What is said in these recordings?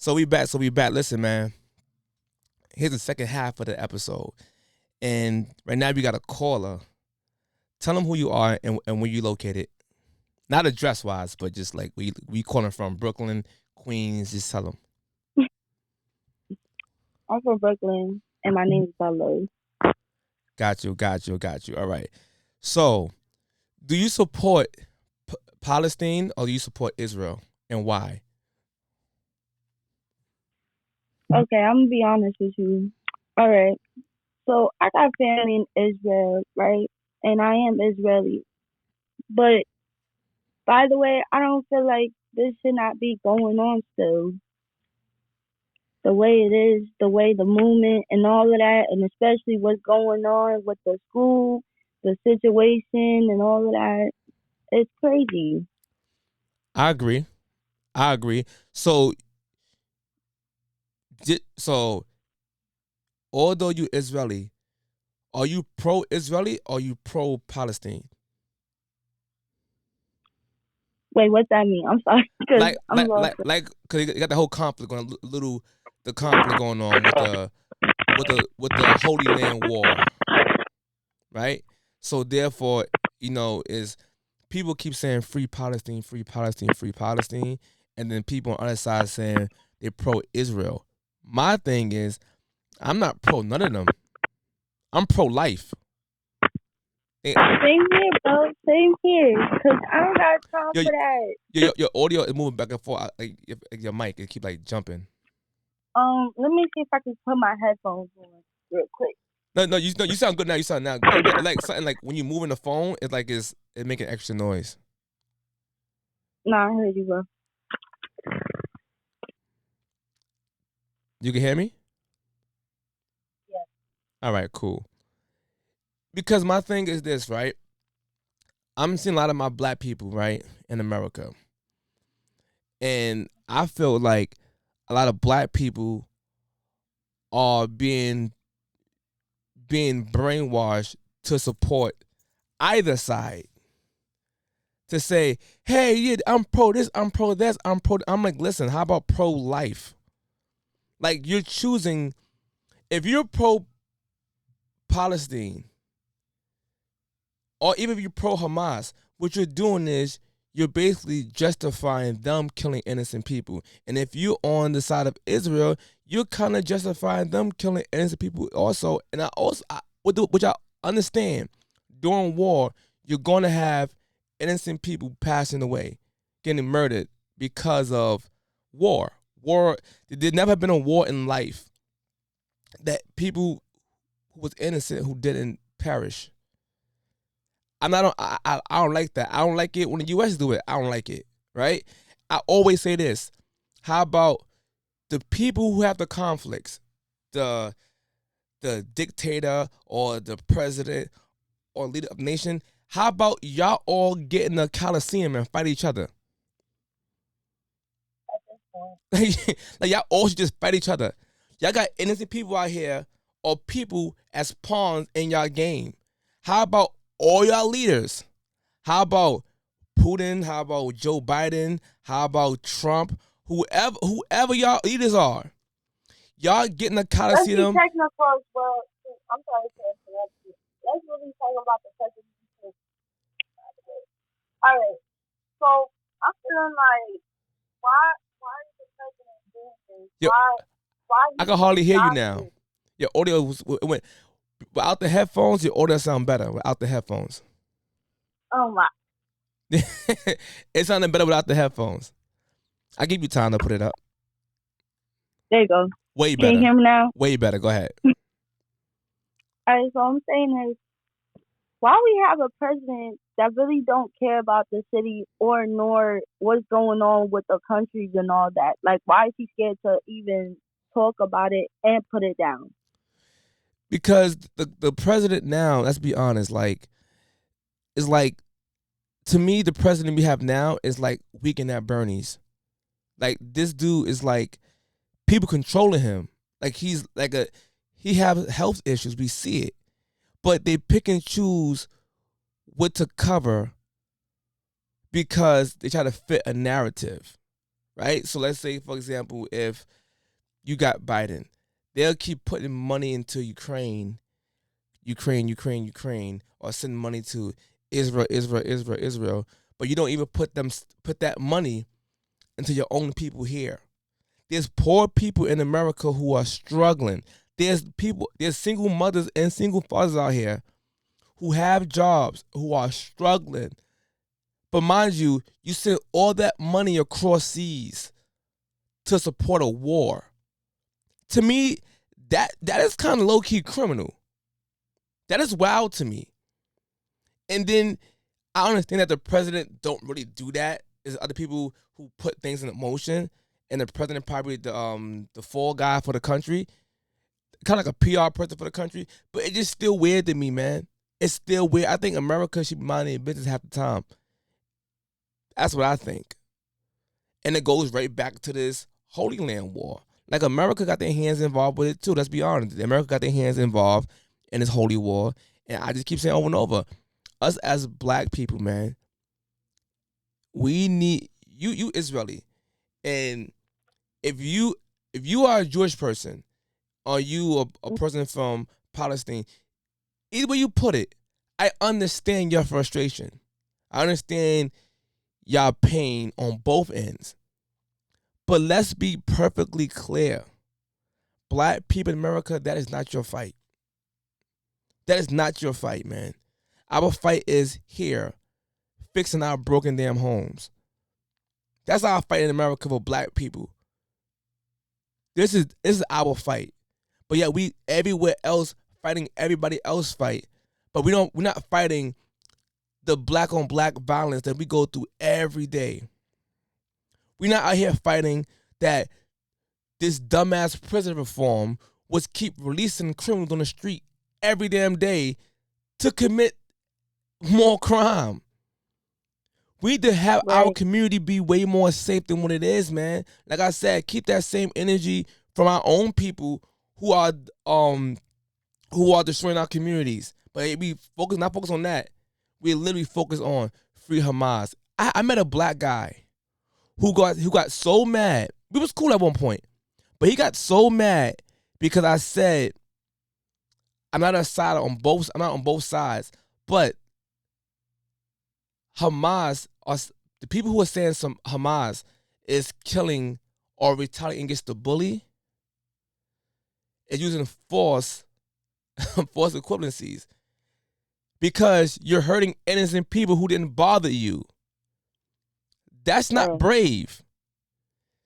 So we back. So we back. Listen, man. Here's the second half of the episode, and right now we got a caller. Tell them who you are and where you located. Not address wise, but just like we calling from Brooklyn, Queens. Just tell them. I'm from Brooklyn, and my name is Bella. Got you. Got you. Got you. All right. So, do you support Palestine or do you support Israel, and why? Okay, I'm gonna be honest with you. All right, so I got family in Israel, right? And I am Israeli. But by the way, I don't feel like this should not be going on still. The way it is, the way the movement and all of that, and especially what's going on with the school, the situation, and all of that, it's crazy. I agree. I agree. So, so although you Israeli, are you pro-Israeli or are you pro-Palestine? Wait, what's that mean? I'm sorry, because Like, I'm like, lost. like, like, cause you got the whole conflict going, the conflict going on with the Holy Land War, right? So therefore, is people keep saying free Palestine, free Palestine, free Palestine, and then people on the other side saying they're pro-Israel. My thing is, I'm not pro none of them. I'm pro-life. Same here, bro. Same here. Cause I don't got time Your for that. your audio is moving back and forth. Like your mic, it keep like jumping. Let me see if I can put my headphones on real quick. No, no, you sound good now. You sound now good, but like something like when you moving the phone, it's like it making extra noise. Nah, I heard you, bro. You can hear me? Yeah. All right, cool. Because my thing is this, right? I'm seeing a lot of my black people, right, in America, and I feel like a lot of black people are being brainwashed to support either side. To say, hey, yeah, I'm pro this, I'm pro this, I'm pro. I'm like, listen, how about pro life? Like you're choosing, if you're pro Palestine, or even if you're pro Hamas, what you're doing is you're basically justifying them killing innocent people. And if you're on the side of Israel, you're kind of justifying them killing innocent people also. And which I understand, during war, you're going to have innocent people passing away, getting murdered because of war. War, there never been a war in life that people who was innocent who didn't perish. I'm not. I don't like that. I don't like it when the U.S. do it. I don't like it. Right. I always say this. How about the people who have the conflicts, the dictator or the president or leader of nation? How about y'all all get in the Coliseum and fight each other? Like y'all all should just fight each other. Y'all got innocent people out here or people as pawns in y'all game. How about all y'all leaders? How about Putin? How about Joe Biden? How about Trump? Whoever y'all leaders are, y'all get in the Let's be Coliseum. technical as well. I'm sorry to interrupt you. Let's really talk about the president. All right. So I'm feeling like, why is the president doing this? Yo, Why I he can hardly hear you stop now. this? Your audio it went without the headphones. Your audio sound better without the headphones. Oh my. It sounded better without the headphones. I give you time to put it up. There you go. Way Can you better. hear me now? Way better. Go ahead. All right. So I'm saying is, why we have a president that really don't care about the city or nor what's going on with the countries and all that? Like, why is he scared to even talk about it and put it down? Because the president now, let's be honest, like is like to me the president we have now is like Weekend at Bernie's. Like this dude is like people controlling him. Like he's like he have health issues. We see it, but they pick and choose what to cover because they try to fit a narrative, right? So let's say, for example, if you got Biden, they'll keep putting money into Ukraine, or send money to Israel, but you don't even put that money into your own people here. There's poor people in America who are struggling. There's single mothers and single fathers out here who have jobs who are struggling. But mind you, you send all that money across seas to support a war. To me, that is kind of low key criminal. That is wild to me. And then I understand that the president don't really do that. There's other people who put things in motion, and the president probably the fall guy for the country, kind of like a PR person for the country. But it's just still weird to me, man. It's still weird. I think America should be minding their business half the time. That's what I think. And it goes right back to this Holy Land War. Like America got their hands involved with it too. Let's be honest. America got their hands involved in this holy war. And I just keep saying over and over, us as black people, man, we need you Israeli. And if you are a Jewish person, or you a person from Palestine, either way you put it, I understand your frustration. I understand y'all pain on both ends. But let's be perfectly clear. Black people in America, that is not your fight. That is not your fight, man. Our fight is here, fixing our broken damn homes. That's our fight in America for black people. This is our fight. But yet we everywhere else fighting everybody else fight. But we're not fighting the black on black violence that we go through every day. We're not out here fighting that this dumbass prison reform was keep releasing criminals on the street every damn day to commit more crime. We need to have our community be way more safe than what it is, man. Like I said, keep that same energy from our own people who are destroying our communities. But we not focus on that. We literally focus on free Hamas. I met a black guy who got so mad. We was cool at one point, but he got so mad because I said I'm not on both sides, but Hamas, the people who are saying some Hamas is killing or retaliating against the bully, is using force equivalencies, because you're hurting innocent people who didn't bother you. That's not brave.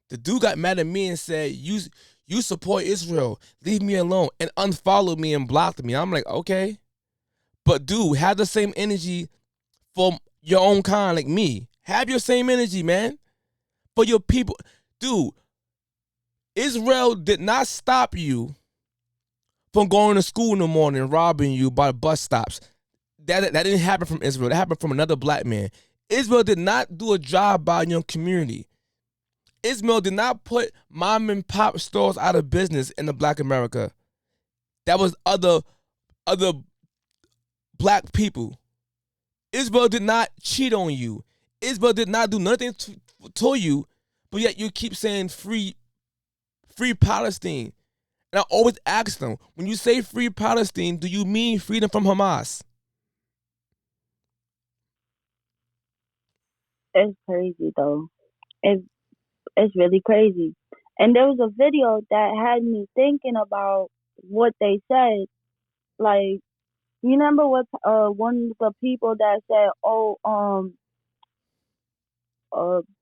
The dude got mad at me and said, you support Israel, leave me alone, and unfollowed me and blocked me. I'm like, okay. But dude, have the same energy for your own kind like me. Have your same energy, man. For your people. Dude, Israel did not stop you from going to school in the morning, robbing you by bus stops. That didn't happen from Israel. That happened from another black man. Israel did not do a drive-by in your community. Israel did not put mom and pop stores out of business in the black America. That was other black people. Israel did not cheat on you. Israel did not do nothing to you, but yet you keep saying free Palestine. And I always ask them, when you say free Palestine, do you mean freedom from Hamas? It's crazy though. It's really crazy. And there was a video that had me thinking about what they said. Like, you remember what one of the people that said, "Oh,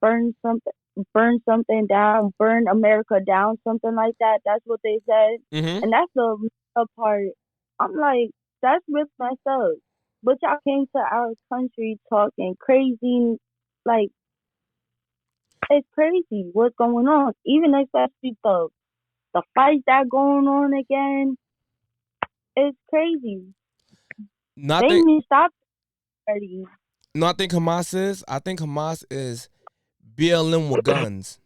burn something down, burn America down," something like that. That's what they said, Mm-hmm. and that's the part. I'm like, that's really messed up. But y'all came to our country talking crazy, like it's crazy what's going on. Even especially the fight that going on again, it's crazy. They Nothing. need to stop already. No, I think Hamas is BLM with guns.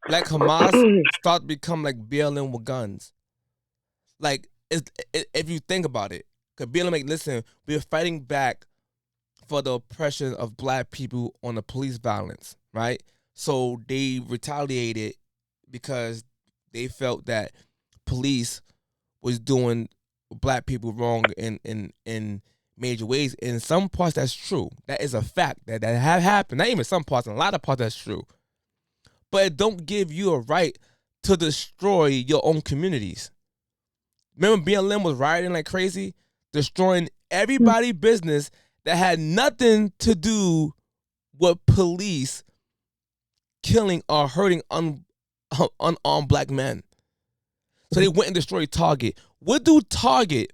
Like Hamas start to become like BLM with guns. Like if you think about it, because BLM, like, listen, we're fighting back for the oppression of black people on the police violence, right? So they retaliated because they felt that police was doing black people wrong in major ways. In some parts, that's true. That is a fact that have happened. Not even some parts, in a lot of parts, that's true. But it don't give you a right to destroy your own communities. Remember, BLM was rioting like crazy, destroying everybody's business that had nothing to do with police killing or hurting unarmed black men. So they went and destroyed Target. What do Target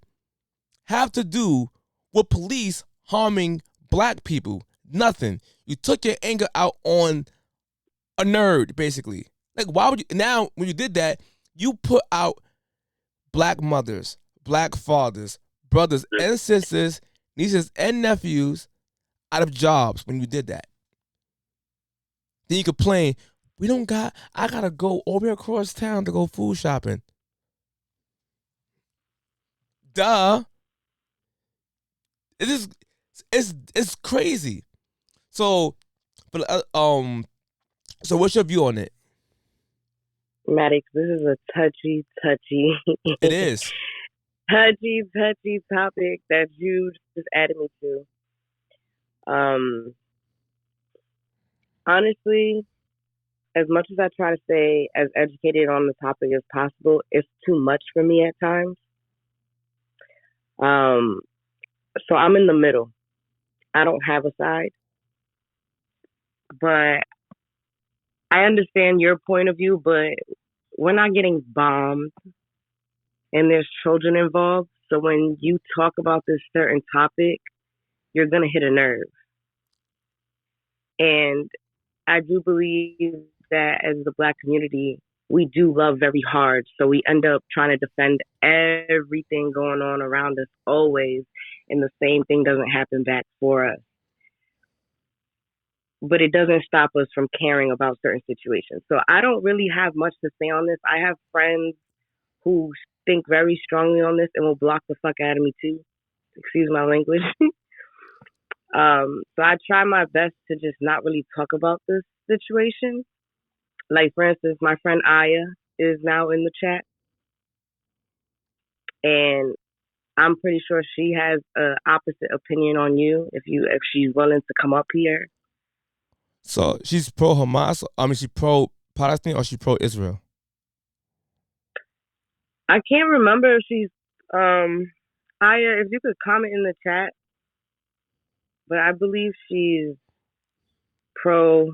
have to do with police harming black people? Nothing. You took your anger out on a nerd, basically. Like, why would you? Now, when you did that, you put out black mothers, black fathers, brothers and sisters, nieces and nephews out of jobs when you did that. Then you complain, I gotta go all the way across town to go food shopping. Duh. It is, it's crazy. So, but so what's your view on it? Maddox, this is a touchy It is. touchy topic that you just added me to. Honestly, as much as I try to stay as educated on the topic as possible, it's too much for me at times. So I'm in the middle. I don't have a side, but I understand your point of view, but we're not getting bombed and there's children involved. So when you talk about this certain topic, you're going to hit a nerve. And I do believe that as the black community, we do love very hard. So we end up trying to defend everything going on around us always. And the same thing doesn't happen back for us. But it doesn't stop us from caring about certain situations. So I don't really have much to say on this. I have friends who think very strongly on this and will block the fuck out of me too. Excuse my language. So I try my best to just not really talk about this situation. Like, for instance, my friend Aya is now in the chat, and I'm pretty sure she has an opposite opinion on you if she's willing to come up here. So she's pro Hamas. I mean, she's pro Palestine or she's pro Israel. I can't remember if she's Aya. If you could comment in the chat, but I believe she's pro.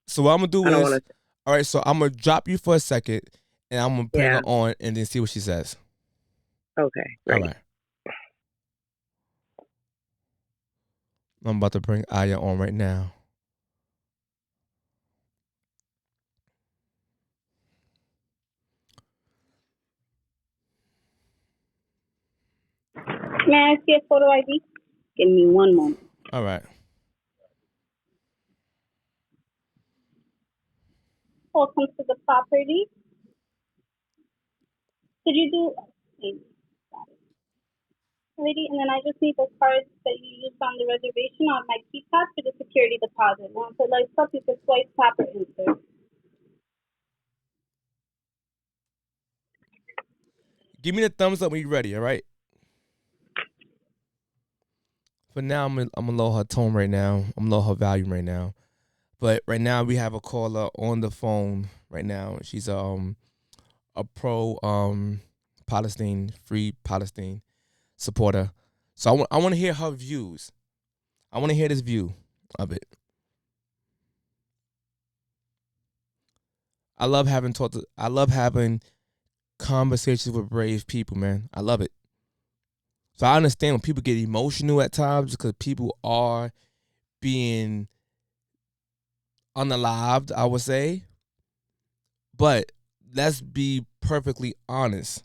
So what I'm gonna do I don't is, want to. all right. So I'm gonna drop you for a second, and I'm gonna bring Yeah. her on and then see what she says. Okay. Great. All right. I'm about to bring Aya on right now. May I see a photo ID? Give me one moment. All right. Welcome to the property. Could you do, lady? And then I just need the cards that you used on the reservation on my keypad for the security deposit. Once it lights up, you can swipe, tap, or insert. Give me the thumbs up when you're ready. All right. For now, I'm gonna lower her tone right now. I'm gonna lower her volume right now. But right now we have a caller on the phone right now. She's a pro Palestine, free Palestine supporter. So I want to hear her views. I want to hear this view of it. I love having conversations with brave people, man. I love it. So I understand when people get emotional at times because people are being unalived, I would say. But let's be perfectly honest,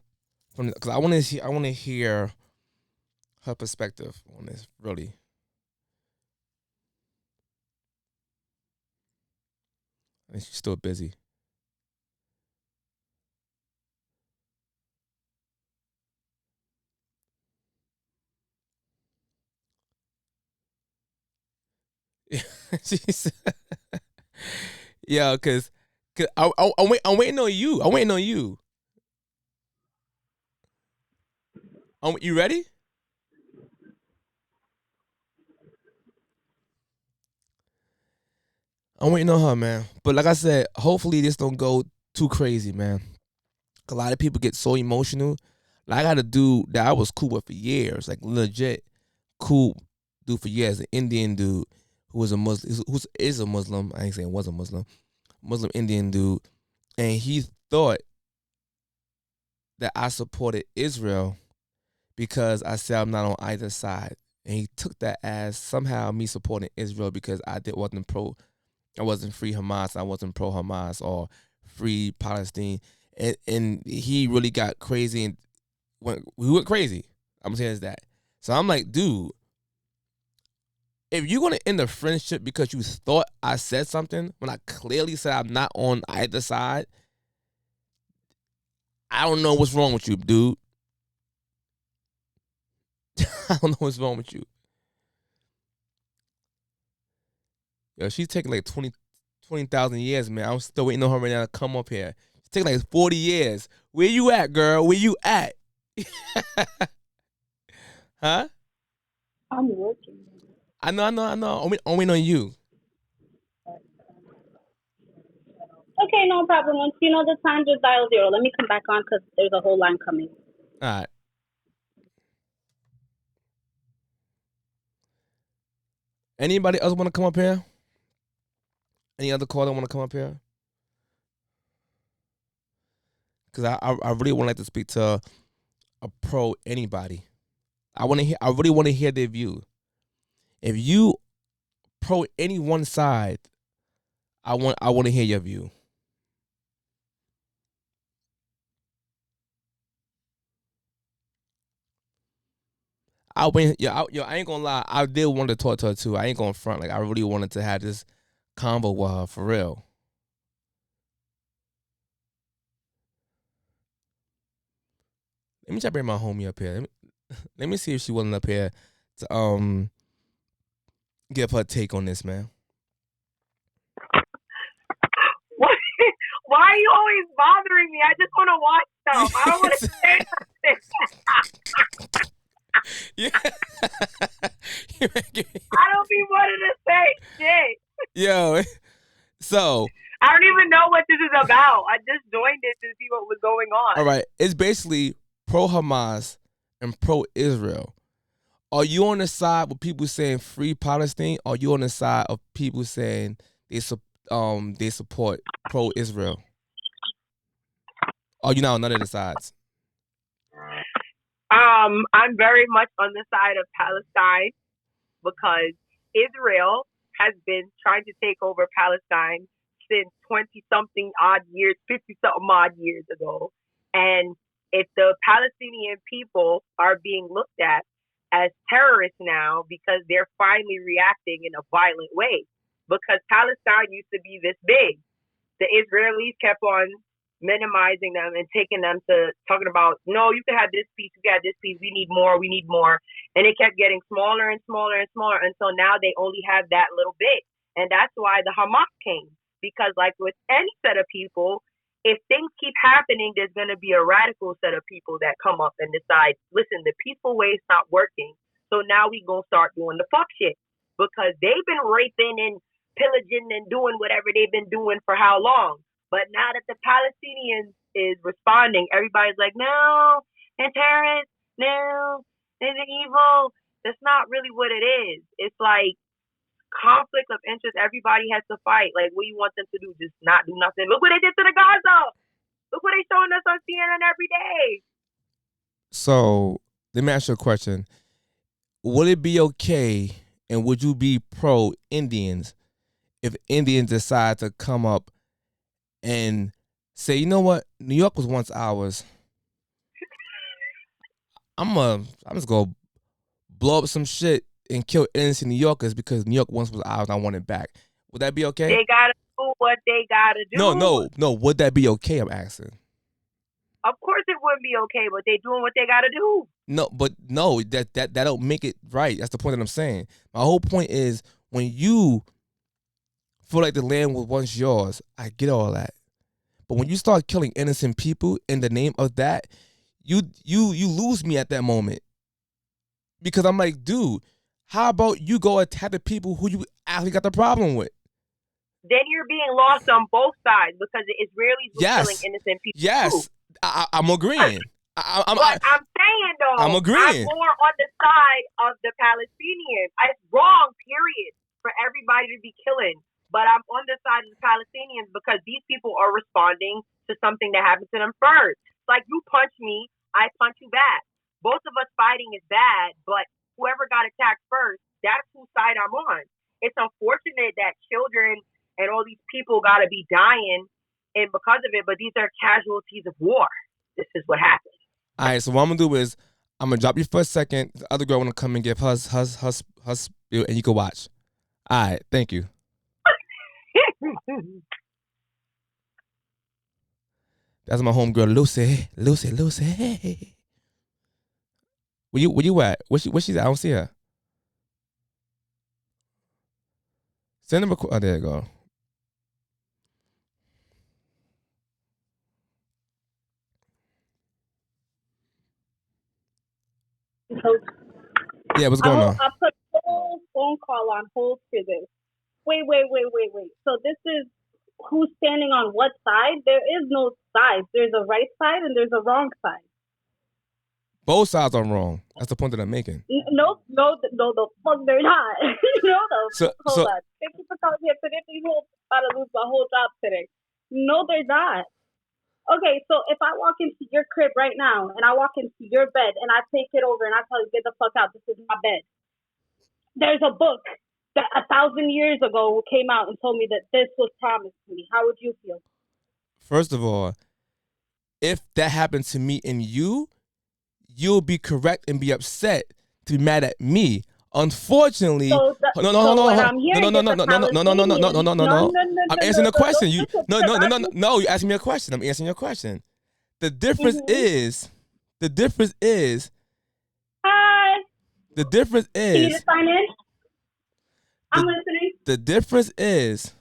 because I want to hear her perspective on this. Really, I think she's still busy. She said, yeah, cause I'm waiting on you. I'm waiting on you. You ready? I'm waiting on her, man. But like I said, hopefully this don't go too crazy, man. A lot of people get so emotional. Like I got a dude that I was cool with for years, like legit cool dude for years, an Indian dude who was a Muslim, who is a Muslim. I ain't saying was a Muslim Indian dude, and he thought that I supported Israel because I said I'm not on either side, and he took that as somehow me supporting Israel because I wasn't free Hamas, I wasn't pro Hamas or free Palestine, and he really got crazy and we went crazy. I'm saying is that. So I'm like, dude, if you're gonna end a friendship because you thought I said something when I clearly said I'm not on either side, I don't know what's wrong with you, dude. I don't know what's wrong with you. Yo, she's taking like 20,000 years, man. I'm still waiting on her right now to come up here. It's taking like 40 years. Where you at, girl? Where you at? Huh? I'm working. I know. I'm waiting on you. Okay, no problem. Once you know the time, just dial 0. Let me come back on because there's a whole line coming. All right. Anybody else want to come up here? Any other caller want to come up here? Because I really want to like to speak to a pro anybody. I really want to hear their view. If you pro any one side, I want to hear your view. I ain't gonna lie. I did want to talk to her too. I ain't gonna front. Like I really wanted to have this convo with her for real. Let me try to bring my homie up here. Let me see if she willing up here to give her take on this, man. What? Why are you always bothering me? I just want to watch stuff. I don't want to say nothing. Yeah. I don't be wanting to say shit. Yo, so I don't even know what this is about. I just joined it to see what was going on. all right, it's basically pro Hamas and pro Israel. Are you on the side with people saying free Palestine? Or are you on the side of people saying they support pro Israel? Are you not on none of the sides? I'm very much on the side of Palestine because Israel has been trying to take over Palestine since 20 something odd years, 50 something odd years ago. And if the Palestinian people are being looked at as terrorists now because they're finally reacting in a violent way, because Palestine used to be this big, the Israelis kept on minimizing them and taking them to talking about, no, you can have this piece, you can have this piece, we need more. And it kept getting smaller and smaller and smaller until now they only have that little bit. And that's why the Hamas came. Because like with any set of people, if things keep happening, there's going to be a radical set of people that come up and decide, listen, the peaceful way is not working. So now we going to start doing the fuck shit. Because they've been raping and pillaging and doing whatever they've been doing for how long? But now that the Palestinians is responding, everybody's like, no, and terrorists, no, and the evil. That's not really what it is. It's like conflict of interest. Everybody has to fight. Like, what do you want them to do? Just not do nothing. Look what they did to the Gaza. Look what they showing us on CNN every day. So let me ask you a question. Would it be okay and would you be pro Indians if Indians decide to come up and say, you know what, New York was once ours. I'm just gonna blow up some shit and kill innocent New Yorkers because New York once was ours. I want it back. Would that be okay? They gotta do what they gotta do. No. Would that be okay? I'm asking. Of course it wouldn't be okay, but they doing what they gotta do. No, that don't make it right. That's the point that I'm saying. My whole point is when you feel like the land was once yours. I get all that. But when you start killing innocent people in the name of that, you lose me at that moment. Because I'm like, dude, how about you go attack the people who you actually got the problem with? Then you're being lost on both sides because the Israelis were killing innocent people. Yes, I'm agreeing. I'm saying though, I'm agreeing. I'm more on the side of the Palestinians. It's wrong, period, for everybody to be killing. But I'm on the side of the Palestinians because these people are responding to something that happened to them first. Like, you punch me, I punch you back. Both of us fighting is bad, but whoever got attacked first, that's whose side I'm on. It's unfortunate that children and all these people got to be dying and because of it, but these are casualties of war. This is what happened. All right, so what I'm going to do is I'm going to drop you for a second. The other girl want to come and give her spiel, and you can watch. All right, thank you. That's my homegirl, Lucy. Where you at? Where she's at? I don't see her. Send him a... Oh, there you go. Yeah, what's going on? I put the whole phone call on hold for this. Wait. So this is who's standing on what side? There is no side. There's a right side and there's a wrong side. Both sides are wrong. That's the point that I'm making. No, the fuck they're not. Hold on. Thank you for calling me. I'm about to lose my whole job today. No, they're not. Okay, so if I walk into your crib right now and I walk into your bed and I take it over and I tell you, get the fuck out, this is my bed. There's a book that 1,000 years ago came out and told me that this was promised to me. How would you feel? First of all, if that happened to me and you'll be correct and be upset to be mad at me. Unfortunately, no. I'm answering the question. No, you asked me a question. I'm answering your question. The difference is. Hi. The difference is. Can you just sign in? I'm listening. The difference is.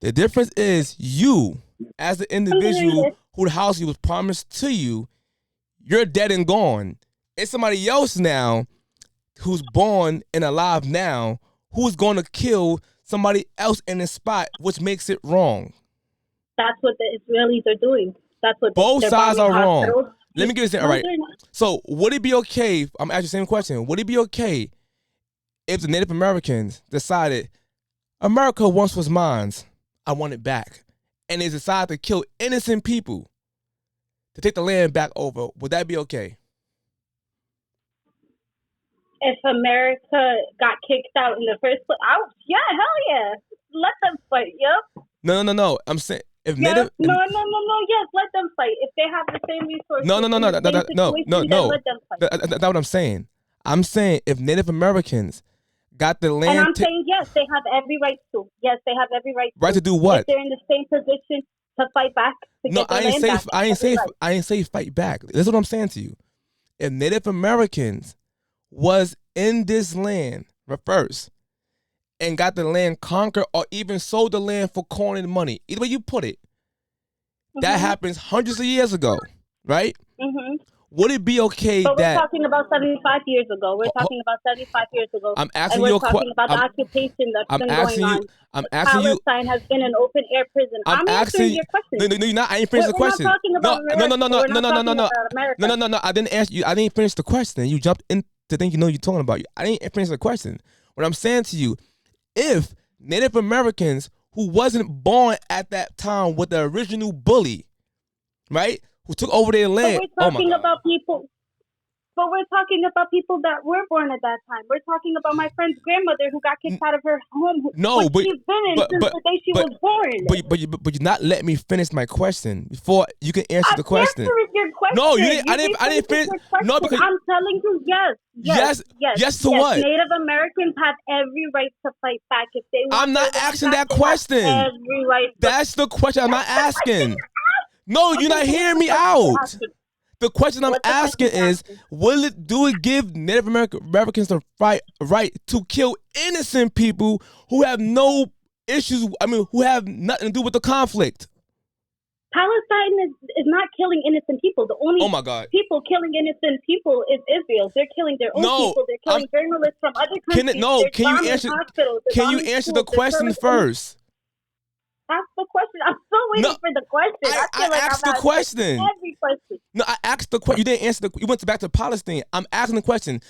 The difference is you, as the individual who the house was promised to you, you're dead and gone. It's somebody else now who's born and alive now who's going to kill somebody else in the spot, which makes it wrong. That's what the Israelis are doing. That's what both sides are wrong. Let me give you this. All right. No, So would it be okay? I'm asking the same question. Would it be okay if the Native Americans decided America once was mine, I want it back, and they decided to kill innocent people to take the land back over? Would that be okay? If America got kicked out in the first place, yeah, hell yeah. Let them fight, yep. No. I'm saying if Native... No, yes, let them fight. If they have the same resources... No. Let them fight. That's what I'm saying. I'm saying if Native Americans got the land... And I'm saying, yes, they have every right to. Yes, they have every right to. Right to do what? If they're in the same position to fight back, to get their land back. I ain't say fight back. That's what I'm saying to you. If Native Americans was in this land first and got the land conquered or even sold the land for coin and money, either way you put it, that happens hundreds of years ago, right? Would it be okay but that... we're talking about 75 years ago. We're talking about 75 years ago. I'm asking you a question. We're talking about the occupation that's been going on. I'm asking you... Palestine has been an open-air prison. I'm answering your question. No, you're not. I ain't finished the question. We're not talking about America. No. I didn't ask you. I didn't finish the question. You jumped in to think you know what you're talking about. I didn't finish the question. What I'm saying to you, if Native Americans who wasn't born at that time with the original bully, right, who took over their land. But we're talking about people. But we're talking about people that were born at that time. We're talking about my friend's grandmother who got kicked out of her home. She's been in since the day she was born. But you're not letting me finish my question before you can answer the question. Answering your question. No, you didn't. I didn't finish. No, because I'm telling you, yes. Yes to what? Native Americans have every right to fight back if they want. I'm not asking that question. Every right. That's the question I'm not asking. No, you're not hearing me out. The question I'm What's the asking question you're is, asking? do it give Native Americans the right to kill innocent people who have no issues? I mean, who have nothing to do with the conflict? Palestine is not killing innocent people. The Oh only my God! people killing innocent people is Israel. They're killing their own No, people. They're I'm. killing journalists from other Can it? countries. No. They're Can you bombing answer? hospitals. They're Can you bombing answer the schools. They're question killing first? Ask the question. I'm still No, waiting for the question. I I feel like I'm asked the asking question. every question. No, I asked the question. You didn't answer the. You went back to Palestine. I'm asking the question.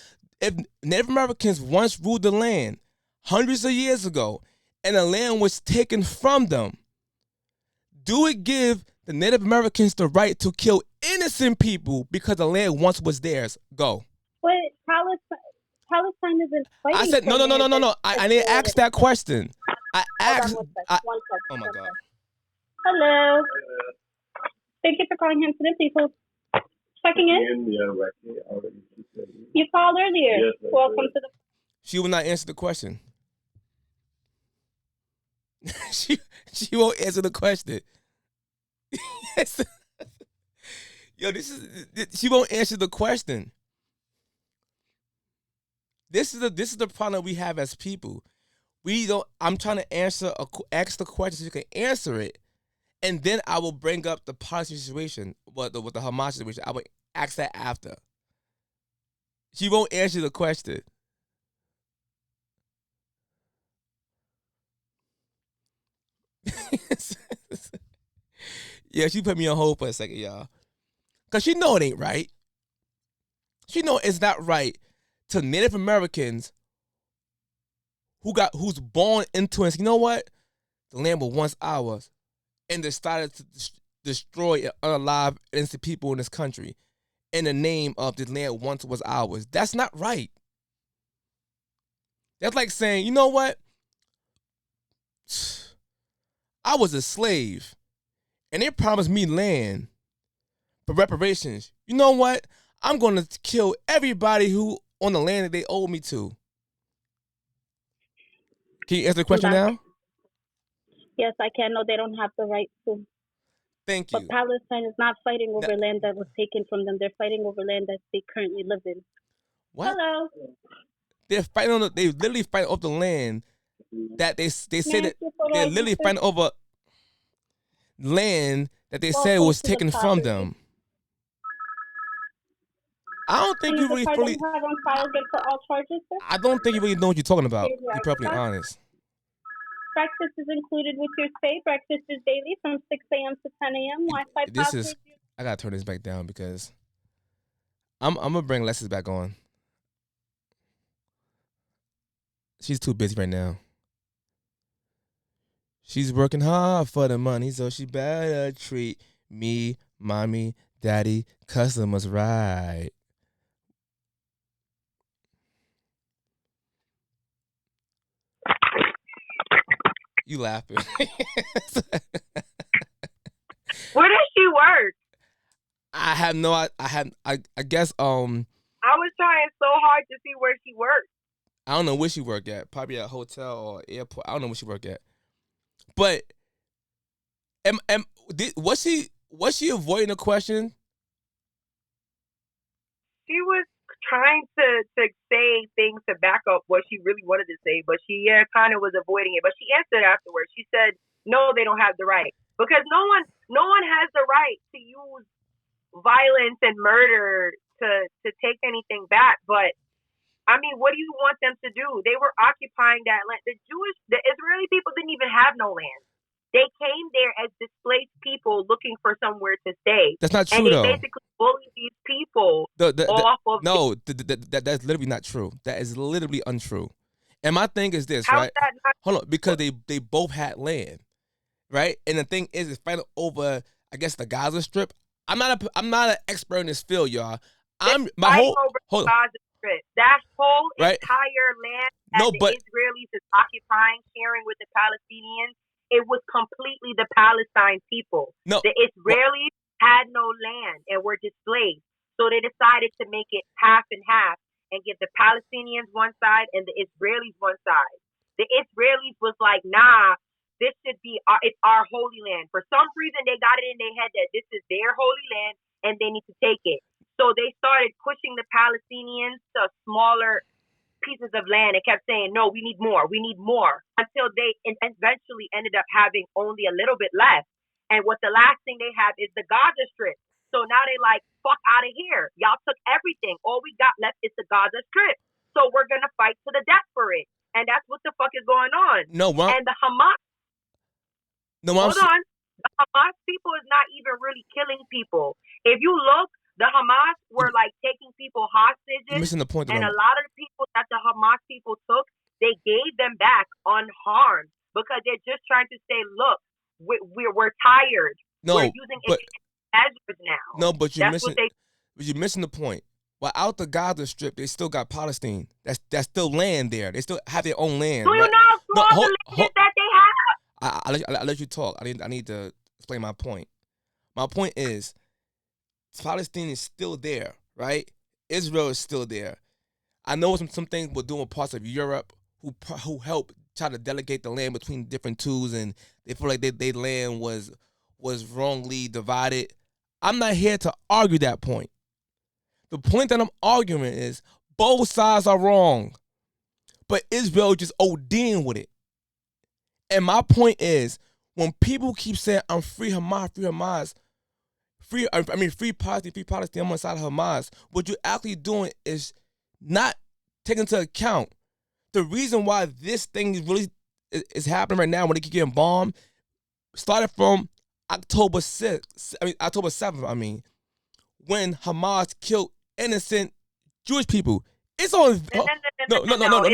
If Native Americans once ruled the land hundreds of years ago, and the land was taken from them, do it give the Native Americans the right to kill innocent people because the land once was theirs? Go. But Palestine isn't I fighting said for no, no, no, no, land no, that's no. I didn't ask that question. I Hold on asked. one second. I, One second. oh my One God. second. Hello. Thank you for calling him today. Please hold. Checking in. You called earlier. Yes, welcome to the. She will not answer the question. she won't answer the question. Yo, she won't answer the question. This is the problem we have as people. We don't. I'm trying to ask the question so you can answer it, and then I will bring up the policy situation, with the Hamas situation. I will ask that after. She won't answer the question. Yeah, she put me on hold for a second, y'all, cause she know it ain't right. She know it's not right to Native Americans who's born into it. You know what? The land was once ours, and decided to destroy and unalive innocent people in this country in the name of this land once was ours. That's not right. That's like saying, you know what? I was a slave, and they promised me land for reparations. You know what? I'm going to kill everybody who on the land that they owe me to. Can you answer the question now? Yes, I can. No, they don't have the right to. Thank But you. Palestine is not fighting over land that was taken from them. They're fighting over land that they currently live in. What? Hello. They're fighting on. They literally fighting over the land that they say that they're literally fighting over land that they said was taken from them. I don't think you really fully. I don't think you really know what you're talking about. To be perfectly honest. Breakfast is included with your stay. Breakfast is daily from 6 a.m. to 10 a.m. Wi-Fi password. I gotta turn this back down because I'm gonna bring Lexus back on. She's too busy right now. She's working hard for the money, so she better treat me, mommy, daddy, customers right. You laughing? Where does she work? I have no. I guess. I was trying so hard to see where she works. I don't know where she work at. Probably at a hotel or airport. I don't know where she work at. But was she avoiding the question? She was trying to say things to back up what she really wanted to say, but she kind of was avoiding it. But she answered afterwards. She said, "No, they don't have the right because no one has the right to use violence and murder to take anything back. But I mean, what do you want them to do? They were occupying that land. The Israeli people didn't even have no land. They came there as displaced people looking for somewhere to stay. That's not true, and they though. basically bullied these people off of. No, that's literally not true. That is literally untrue. And my thing is this, How right? is that not Hold on, because they both had land, right? And the thing is, it's fighting over, I guess, the Gaza Strip. I'm not an expert in this field, y'all. over Gaza Strip. That whole right? entire land that the Israelis is occupying, sharing with the Palestinians, it was completely the Palestine people. No, the Israelis had no land and were displaced. So they decided to make it half and half and give the Palestinians one side and the Israelis one side. The Israelis was like, nah, this should be it's our holy land. For some reason, they got it in their head that this is their holy land and they need to take it. So they started pushing the Palestinians to smaller pieces of land and kept saying, no, we need more, until they eventually ended up having only a little bit left. And what the last thing they have is the Gaza Strip. So now they like, fuck out of here. Y'all took everything. All we got left is the Gaza Strip. So we're going to fight to the death for it. And that's what the fuck is going on. No, and the Hamas, hold on, the Hamas people is not even really killing people. If you look, the Hamas were like taking people hostages. You're missing the point. And a lot of the people that the Hamas people took, they gave them back unharmed because they're just trying to say, look, we're tired. No, we're using measures now. No, but you're missing the point. Without the Gaza Strip, they still got Palestine. That's still land there. They still have their own land. Do you know all the land that they have? I'll let you talk. I need to explain my point. My point is, Palestine is still there, right? Israel is still there. I know some things we're doing with parts of Europe who help try to delegate the land between different twos, and they feel like their land was wrongly divided. I'm not here to argue that point. The point that I'm arguing is both sides are wrong, but Israel just ODing with it. And my point is, when people keep saying, I'm free Hamas, free Palestine, I'm on the side of Hamas, what you're actually doing is not taking into account the reason why this thing is happening right now when they keep getting bombed started from October 7th, when Hamas killed innocent Jewish people. It's on. It's been going on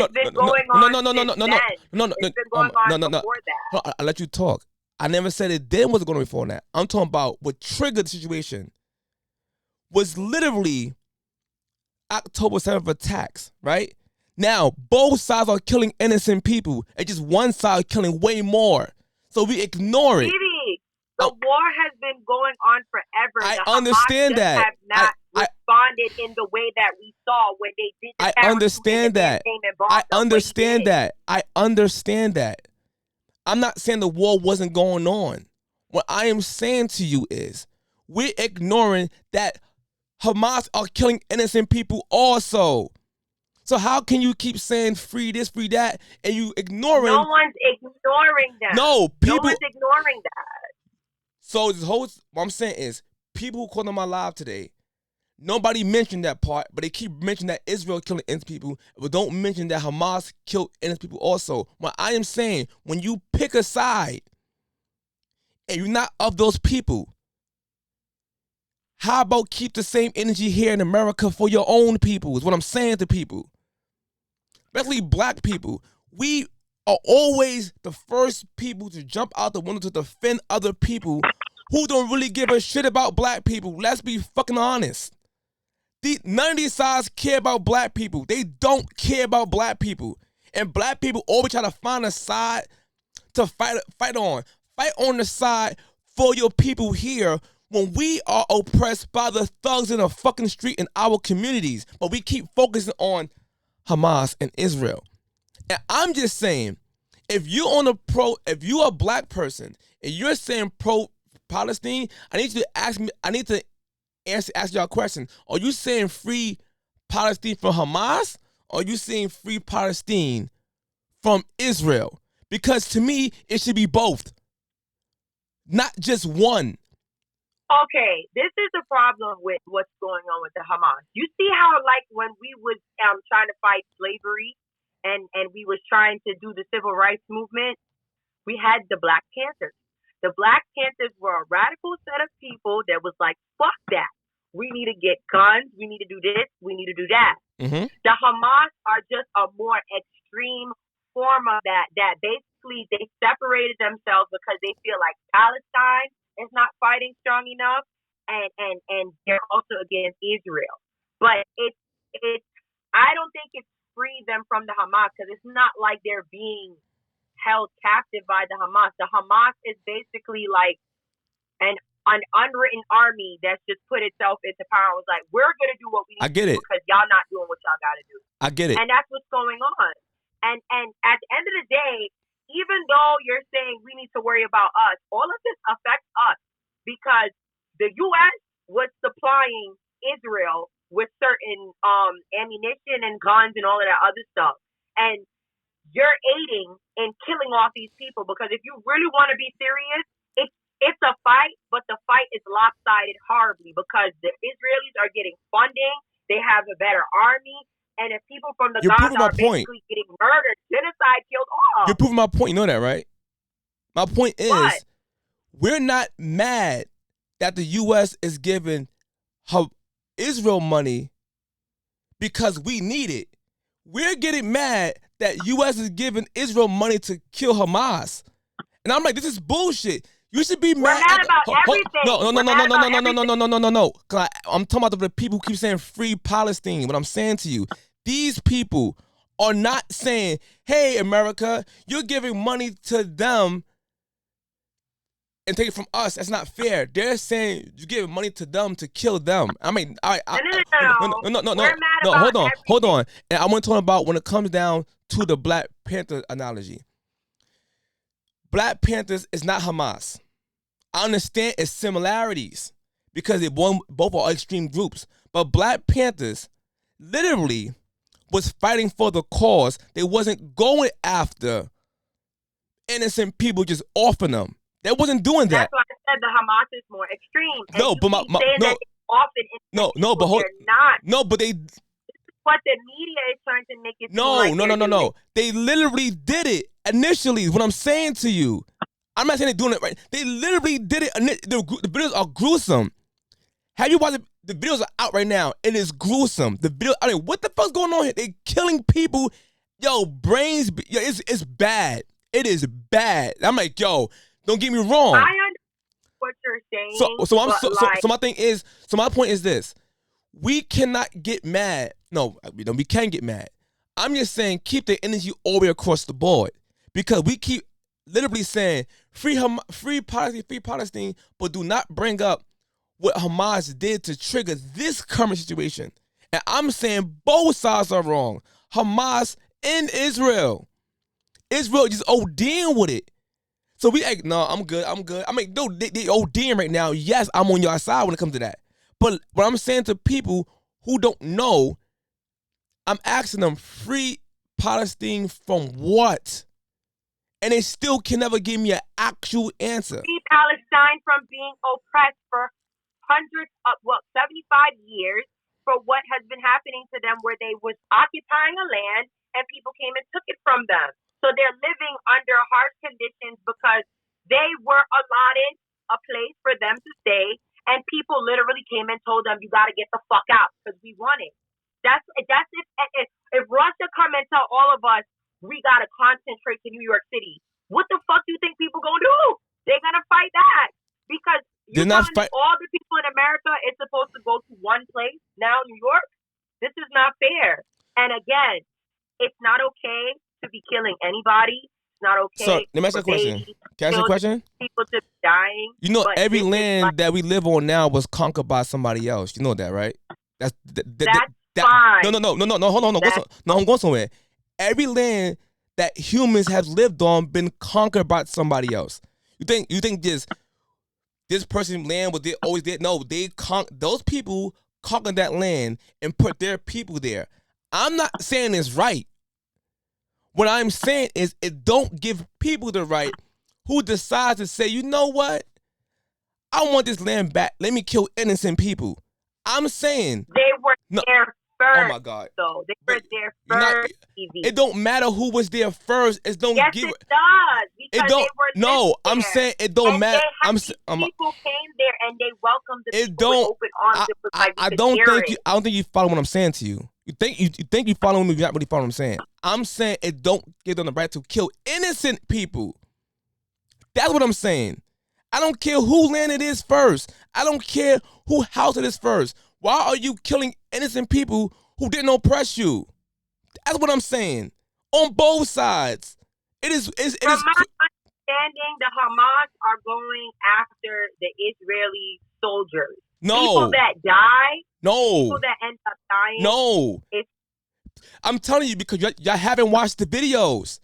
before that. I'll let you talk. I never said it then wasn't going to be before that. I'm talking about what triggered the situation was literally October 7th attacks, right? Now, both sides are killing innocent people, and just one side killing way more. So we ignore it. The war has been going on forever. I understand that. Have not responded in the way that we saw when they did the I understand that. I understand that. I understand that. I'm not saying the war wasn't going on. What I am saying to you is we're ignoring that Hamas are killing innocent people also. So how can you keep saying free this, free that, and you ignoring? No one's ignoring that. No, no one's ignoring that. So what I'm saying is, people who called on my live today, nobody mentioned that part, but they keep mentioning that Israel killing innocent people, but don't mention that Hamas killed innocent people also. What I am saying, when you pick a side, and you're not of those people, how about keep the same energy here in America for your own people, is what I'm saying to people. Especially black people. We are always the first people to jump out the window to defend other people who don't really give a shit about black people. Let's be fucking honest. None of these sides care about black people. They don't care about black people. And black people always try to find a side to fight on. Fight on the side for your people here when we are oppressed by the thugs in the fucking street in our communities. But we keep focusing on Hamas and Israel. And I'm just saying, if you're a black person and you're saying pro-Palestine, I need you to ask y'all a question. Are you saying free Palestine from Hamas? Or are you saying free Palestine from Israel? Because to me, it should be both. Not just one. Okay, this is the problem with what's going on with the Hamas. You see how, like, when we was trying to fight slavery and we was trying to do the civil rights movement, we had the Black Panthers. The Black Panthers were a radical set of people that was like, fuck that. We need to get guns. We need to do this. We need to do that. Mm-hmm. The Hamas are just a more extreme form of that basically they separated themselves because they feel like Palestine is not fighting strong enough, and they're also against Israel. But I don't think it's free them from the Hamas, because it's not like they're being held captive by the Hamas. The Hamas is basically like an unwritten army that's just put itself into power and was like, we're going to do what we need to do because y'all not doing what y'all got to do. I get it. And that's what's going on. And at the end of the day, even though you're saying we need to worry about us, all of this affects us because the U.S., was supplying Israel with certain ammunition and guns and all of that other stuff. And you're aiding in killing off these people, because if you really want to be serious, it's a fight, but the fight is lopsided horribly because the Israelis are getting funding, they have a better army, and if people from the Gaza are basically getting murdered, genocide killed off. You're proving my point. You know that, right? My point is, what? We're not mad that the U.S. is giving Israel money because we need it. We're getting mad that U.S. is giving Israel money to kill Hamas. And I'm like, this is bullshit. You should be mad. We're mad about everything. No. I'm talking about the people who keep saying free Palestine. What I'm saying to you, these people are not saying, hey, America, you're giving money to them and take it from us. That's not fair. They're saying you're giving money to them to kill them. I mean, no. Hold on. And I want to talk about when it comes down to the Black Panther analogy. Black Panthers is not Hamas. I understand its similarities because both are extreme groups. But Black Panthers literally was fighting for the cause. They wasn't going after innocent people just offing them. They wasn't doing that. That's why I said the Hamas is more extreme. And no, but they. What the media is trying to make it. No. They literally did it initially. What I'm saying to you, I'm not saying they're doing it right. They literally did it. The videos are gruesome. Have you watched the videos are out right now? It is gruesome. The video. I mean, what the fuck's going on here? They killing people. Yo, brains. Yo, it's bad. It is bad. I'm like, yo, don't get me wrong. I understand what you're saying. So my point is this: we cannot get mad. No, we can get mad. I'm just saying keep the energy all the way across the board because we keep literally saying free Palestine, but do not bring up what Hamas did to trigger this current situation. And I'm saying both sides are wrong. Hamas and Israel. Israel just ODing with it. So we like, no, I'm good. I mean, no, they ODing right now. Yes, I'm on your side when it comes to that. But what I'm saying to people who don't know, I'm asking them, free Palestine from what? And they still can never give me an actual answer. Free Palestine from being oppressed for 75 years for what has been happening to them, where they was occupying a land and people came and took it from them. So they're living under harsh conditions because they were allotted a place for them to stay, and people literally came and told them, you got to get the fuck out because we want it. That's if Russia come and tell all of us we got to concentrate to New York City, what the fuck do you think people gonna do? They're gonna fight that because all the people in America is supposed to go to one place now, New York. This is not fair. And again, it's not okay to be killing anybody. It's not okay. So let me ask you a question. Can I ask you a question? People to be dying. You know, every land that we live on now was conquered by somebody else. You know that, right? That's fine. No. Hold on. I'm going somewhere. Every land that humans have lived on been conquered by somebody else. You think this person's land was always there? No, those people conquered that land and put their people there. I'm not saying it's right. What I'm saying is it don't give people the right who decides to say, you know what? I want this land back. Let me kill innocent people. I'm saying they were there first. Oh my God! So they were there first. It don't matter who was there first. It don't yes, give. It does. Because it don't. They were no, there. I'm saying it don't matter. People came there and they welcomed the it people don't. With open arms. I don't think you follow what I'm saying to you. You think you follow me? You're not really following what I'm saying. I'm saying it don't give them the right to kill innocent people. That's what I'm saying. I don't care who land it is first. I don't care who house it is first. Why are you killing innocent people who didn't oppress you? That's what I'm saying. On both sides. From my understanding, the Hamas are going after the Israeli soldiers. No. People that die. No. People that end up dying. No. I'm telling you because y'all haven't watched the videos.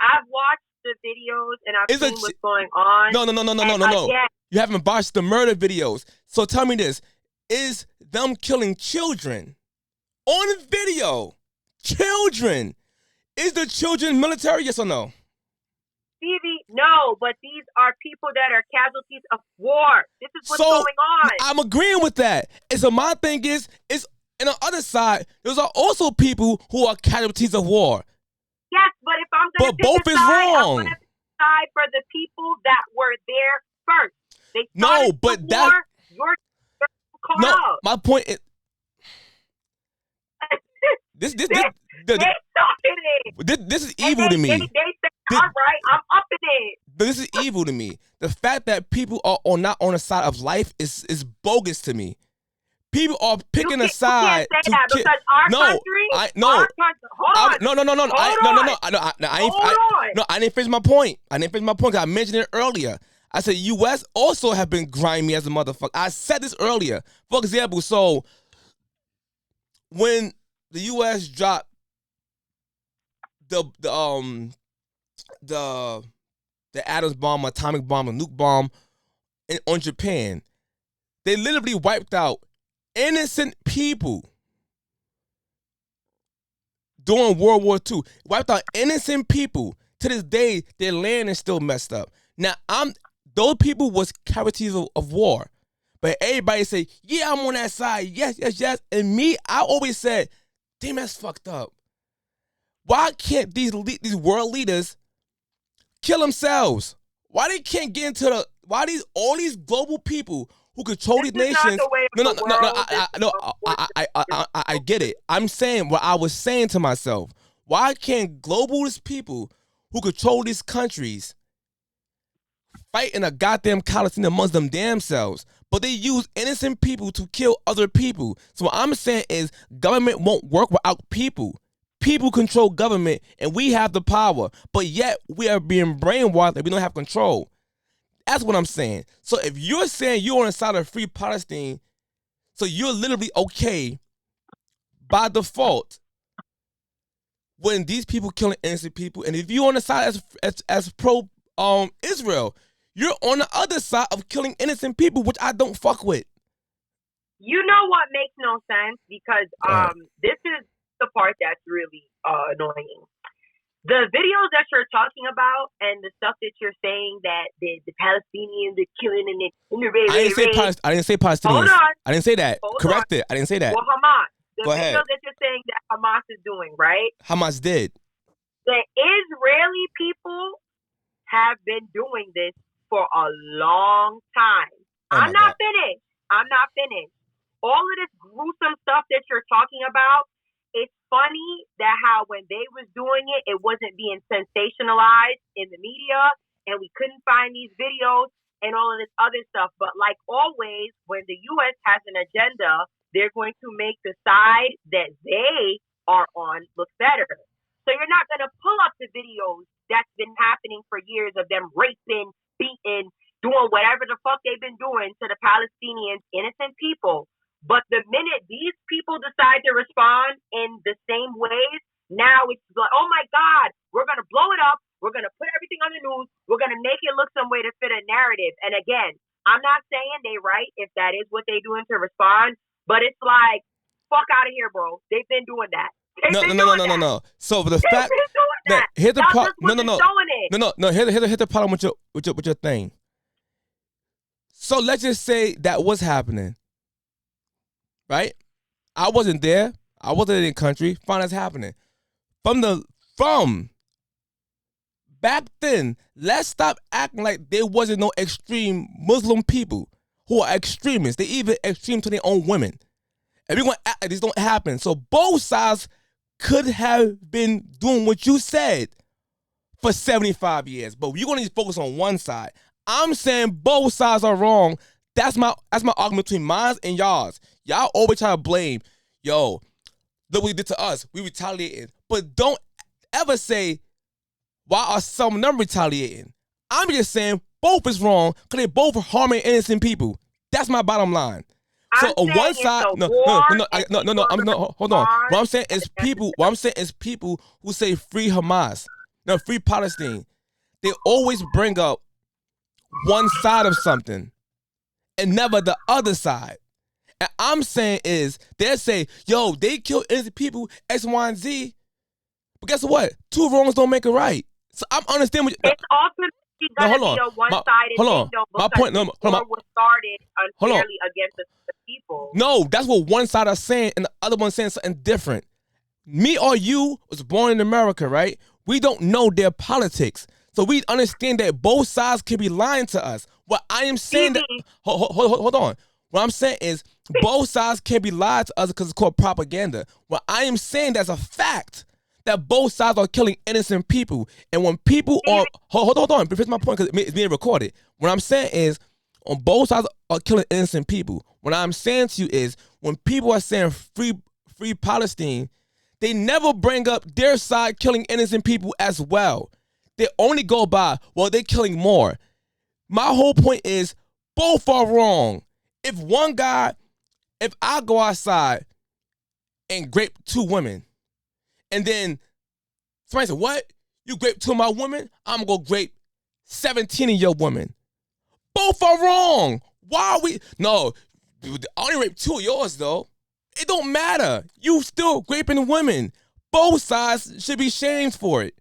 I've watched the videos and I've seen what's going on. No. Again, You haven't watched the murder videos. So tell me this: is them killing children on video? Children. Is the children military? Yes or no? Stevie, no, but these are people that are casualties of war. This is what's going on. I'm agreeing with that. And so my thing is on the other side, there's also people who are casualties of war. Yes, but if I'm going to pick both a is side, wrong. I'm going to pick a side for the people that were there first. They No, started but the that war. You're caught no. up. My point is this They started it. this is evil to me. They said, all right, I'm up in it. But this is evil to me. The fact that people are not on the side of life is bogus to me. People are picking a side to that because our country, our country, hold on. I didn't finish my point. I mentioned it earlier. I said U.S. also have been grimy as a motherfucker. I said this earlier. For example, so when the U.S. dropped the atoms bomb, atomic bomb, and nuke bomb on Japan, they literally wiped out innocent people during World War II. Wiped out innocent people. To this day, their land is still messed up. Now, those people was casualties of war. But everybody say, yeah, I'm on that side. Yes. And me, I always said, damn, that's fucked up. Why can't these world leaders kill themselves? Why they can't get into all these global people who control these nations? I get it. I'm saying what I was saying to myself. Why can't globalist people who control these countries fight in a goddamn coliseum amongst them damn selves? But they use innocent people to kill other people. So what I'm saying is government won't work without people. People control government and we have the power. But yet we are being brainwashed that we don't have control. That's what I'm saying. So if you're saying you're on the side of free Palestine, so you're literally okay by default when these people killing innocent people, and if you're on the side as pro Israel, you're on the other side of killing innocent people, which I don't fuck with. You know what makes no sense? Because this is the part that's really annoying. The videos that you're talking about and the stuff that you're saying that the Palestinians are killing and the raid. I didn't say Palestinians. Hold on. I didn't say that. Correct it. I didn't say that. Well, Hamas. Go ahead. Videos that you're saying that Hamas is doing, right? Hamas did. The Israeli people have been doing this for a long time. I'm not finished. All of this gruesome stuff that you're talking about, it's funny that how when they was doing it, it wasn't being sensationalized in the media and we couldn't find these videos and all of this other stuff. But like always, when the U.S. has an agenda, they're going to make the side that they are on look better. So you're not going to pull up the videos that's been happening for years of them raping, beating, doing whatever the fuck they've been doing to the Palestinians, innocent people. But the minute these people decide to respond in the same ways, now it's like, oh my God, we're going to blow it up. We're going to put everything on the news. We're going to make it look some way to fit a narrative. And again, I'm not saying they right if that is what they're doing to respond, but it's like, fuck out of here, bro. They've been doing that. No. So the fact that here's the problem. No. Here's the problem with your thing. So let's just say that was happening. Right? I wasn't there. I wasn't in the country. Fine, that's happening. From back then, let's stop acting like there wasn't no extreme Muslim people who are extremists. They even extreme to their own women. And we're going to act like this don't happen. So both sides could have been doing what you said for 75 years. But you're going to focus on one side. I'm saying both sides are wrong. That's my argument between mine and y'all's. Y'all always try to blame, look what he did to us. We retaliating. But don't ever say, why are some of them retaliating? I'm just saying both is wrong because they both are harming innocent people. That's my bottom line. So on one side, no, hold on. What I'm saying is people who say free Hamas, free Palestine. They always bring up one side of something. and never the other side. And I'm saying is, they say, yo, they killed innocent people, X, Y, and Z. But guess what? Two wrongs don't make it right. So I'm understanding what It's ultimately no, going to hold be on. a one-sided Hold on. thing, though, My because point, no, this hold on. war was started Hold on. unfairly against the people. No, that's what one side is saying, and the other one saying something different. Me or you was born in America, right? We don't know their politics. So we understand that both sides can be lying to us. What I am saying that hold on. What I'm saying is both sides can be lied to us because it's called propaganda. What I am saying that's a fact that both sides are killing innocent people. And when people are hold on, here's my point because it's being recorded. What I'm saying is on both sides are killing innocent people. What I'm saying to you is when people are saying free Palestine, they never bring up their side killing innocent people as well. They only go by, well, they're killing more. My whole point is both are wrong. If I go outside and grape two women, and then somebody said, what? You grape two of my women? I'm going to grape 17 of your women. Both are wrong. Why are we? No, I only raped two of yours, though. It don't matter. You still raping women. Both sides should be shamed for it.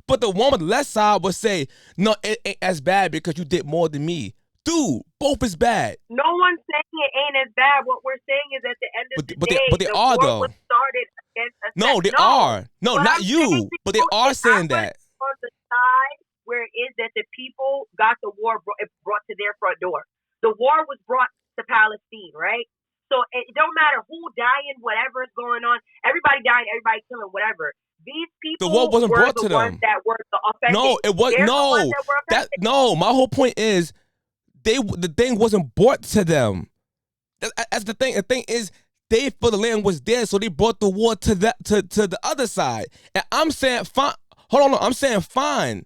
But the one with the left side would say, no, it ain't as bad because you did more than me. Dude, both is bad. No one's saying it ain't as bad. What we're saying is at the end of the day, but they the are, war though. was started against a No, they are. No, what not I'm you. But they are saying that. On the side where it is that the people got the war brought to their front door. The war was brought to Palestine, right? So it don't matter who dying, whatever is going on. Everybody dying, everybody killing, whatever. These people the war wasn't were brought the to ones them. that were the offended. No, it was They're no. The ones that were offended. No, my whole point is the thing wasn't brought to them. That's the thing. The thing is they for the land was there, so they brought the war to the other side. And I'm saying fine. Hold on, I'm saying fine,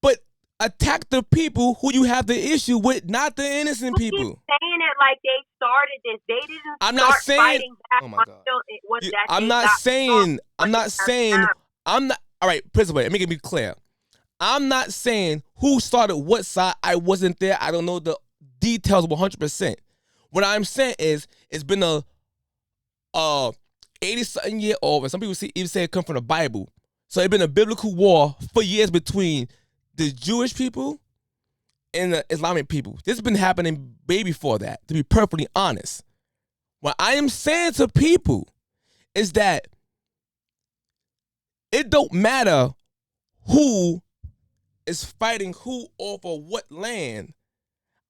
but attack the people who you have the issue with, not the innocent people. You keep saying it like they started this. They didn't I'm start not saying, fighting back oh my God. until it was that I'm they not got saying. strong. I'm not saying. I'm not. All right, Principal. Let me get me clear. I'm not saying who started what side. I wasn't there. I don't know the details 100%. What I'm saying is it's been a 80-something year old, and some people even say it come from the Bible. So it's been a biblical war for years between the Jewish people and the Islamic people. This has been happening way before that, to be perfectly honest. What I am saying to people is that it don't matter who is fighting who over what land.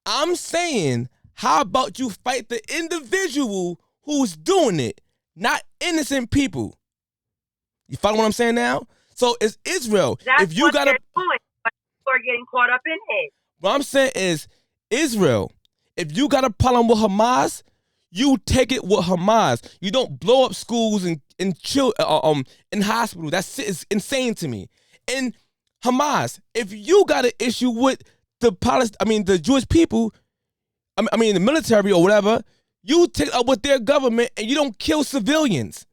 I'm saying, how about you fight the individual who's doing it, not innocent people? You follow what I'm saying now? So it's Israel. That's if you what got they're doing, but people are getting caught up in it. What I'm saying is Israel. If you got a problem with Hamas, you take it with Hamas. You don't blow up schools and in hospitals. That's insane to me. And Hamas, if you got an issue with the Jewish people, the military or whatever, you take it up with their government and you don't kill civilians.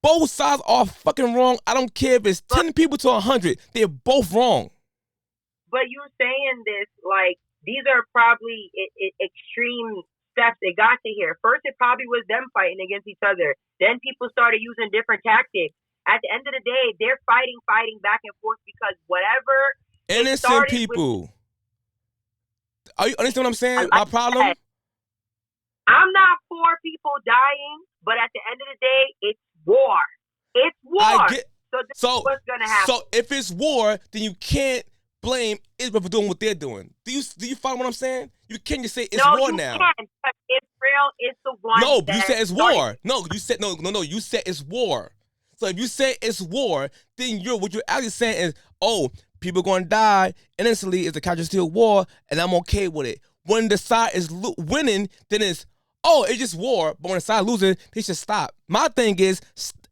Both sides are fucking wrong. I don't care if it's 10 people to 100. They're both wrong. But you're saying this like these are probably extreme steps they got to here. First, it probably was them fighting against each other. Then people started using different tactics. At the end of the day, they're fighting back and forth because whatever innocent people. Are you understand what I'm saying? My problem? I'm not for people dying, but at the end of the day, it's war. It's war. So this is what's gonna happen. So if it's war, then you can't blame Israel for doing what they're doing. Do you follow what I'm saying? You can't just say it's war now. No, you can't. Israel is the one. No, but you said it's war. No, you said no. You said it's war. So if you say it's war, then what you're actually saying is, oh, people going to die innocently. It's a casualty of war, and I'm okay with it. When the side is winning, then it's, oh, it's just war. But when the side losing, they should stop. My thing is,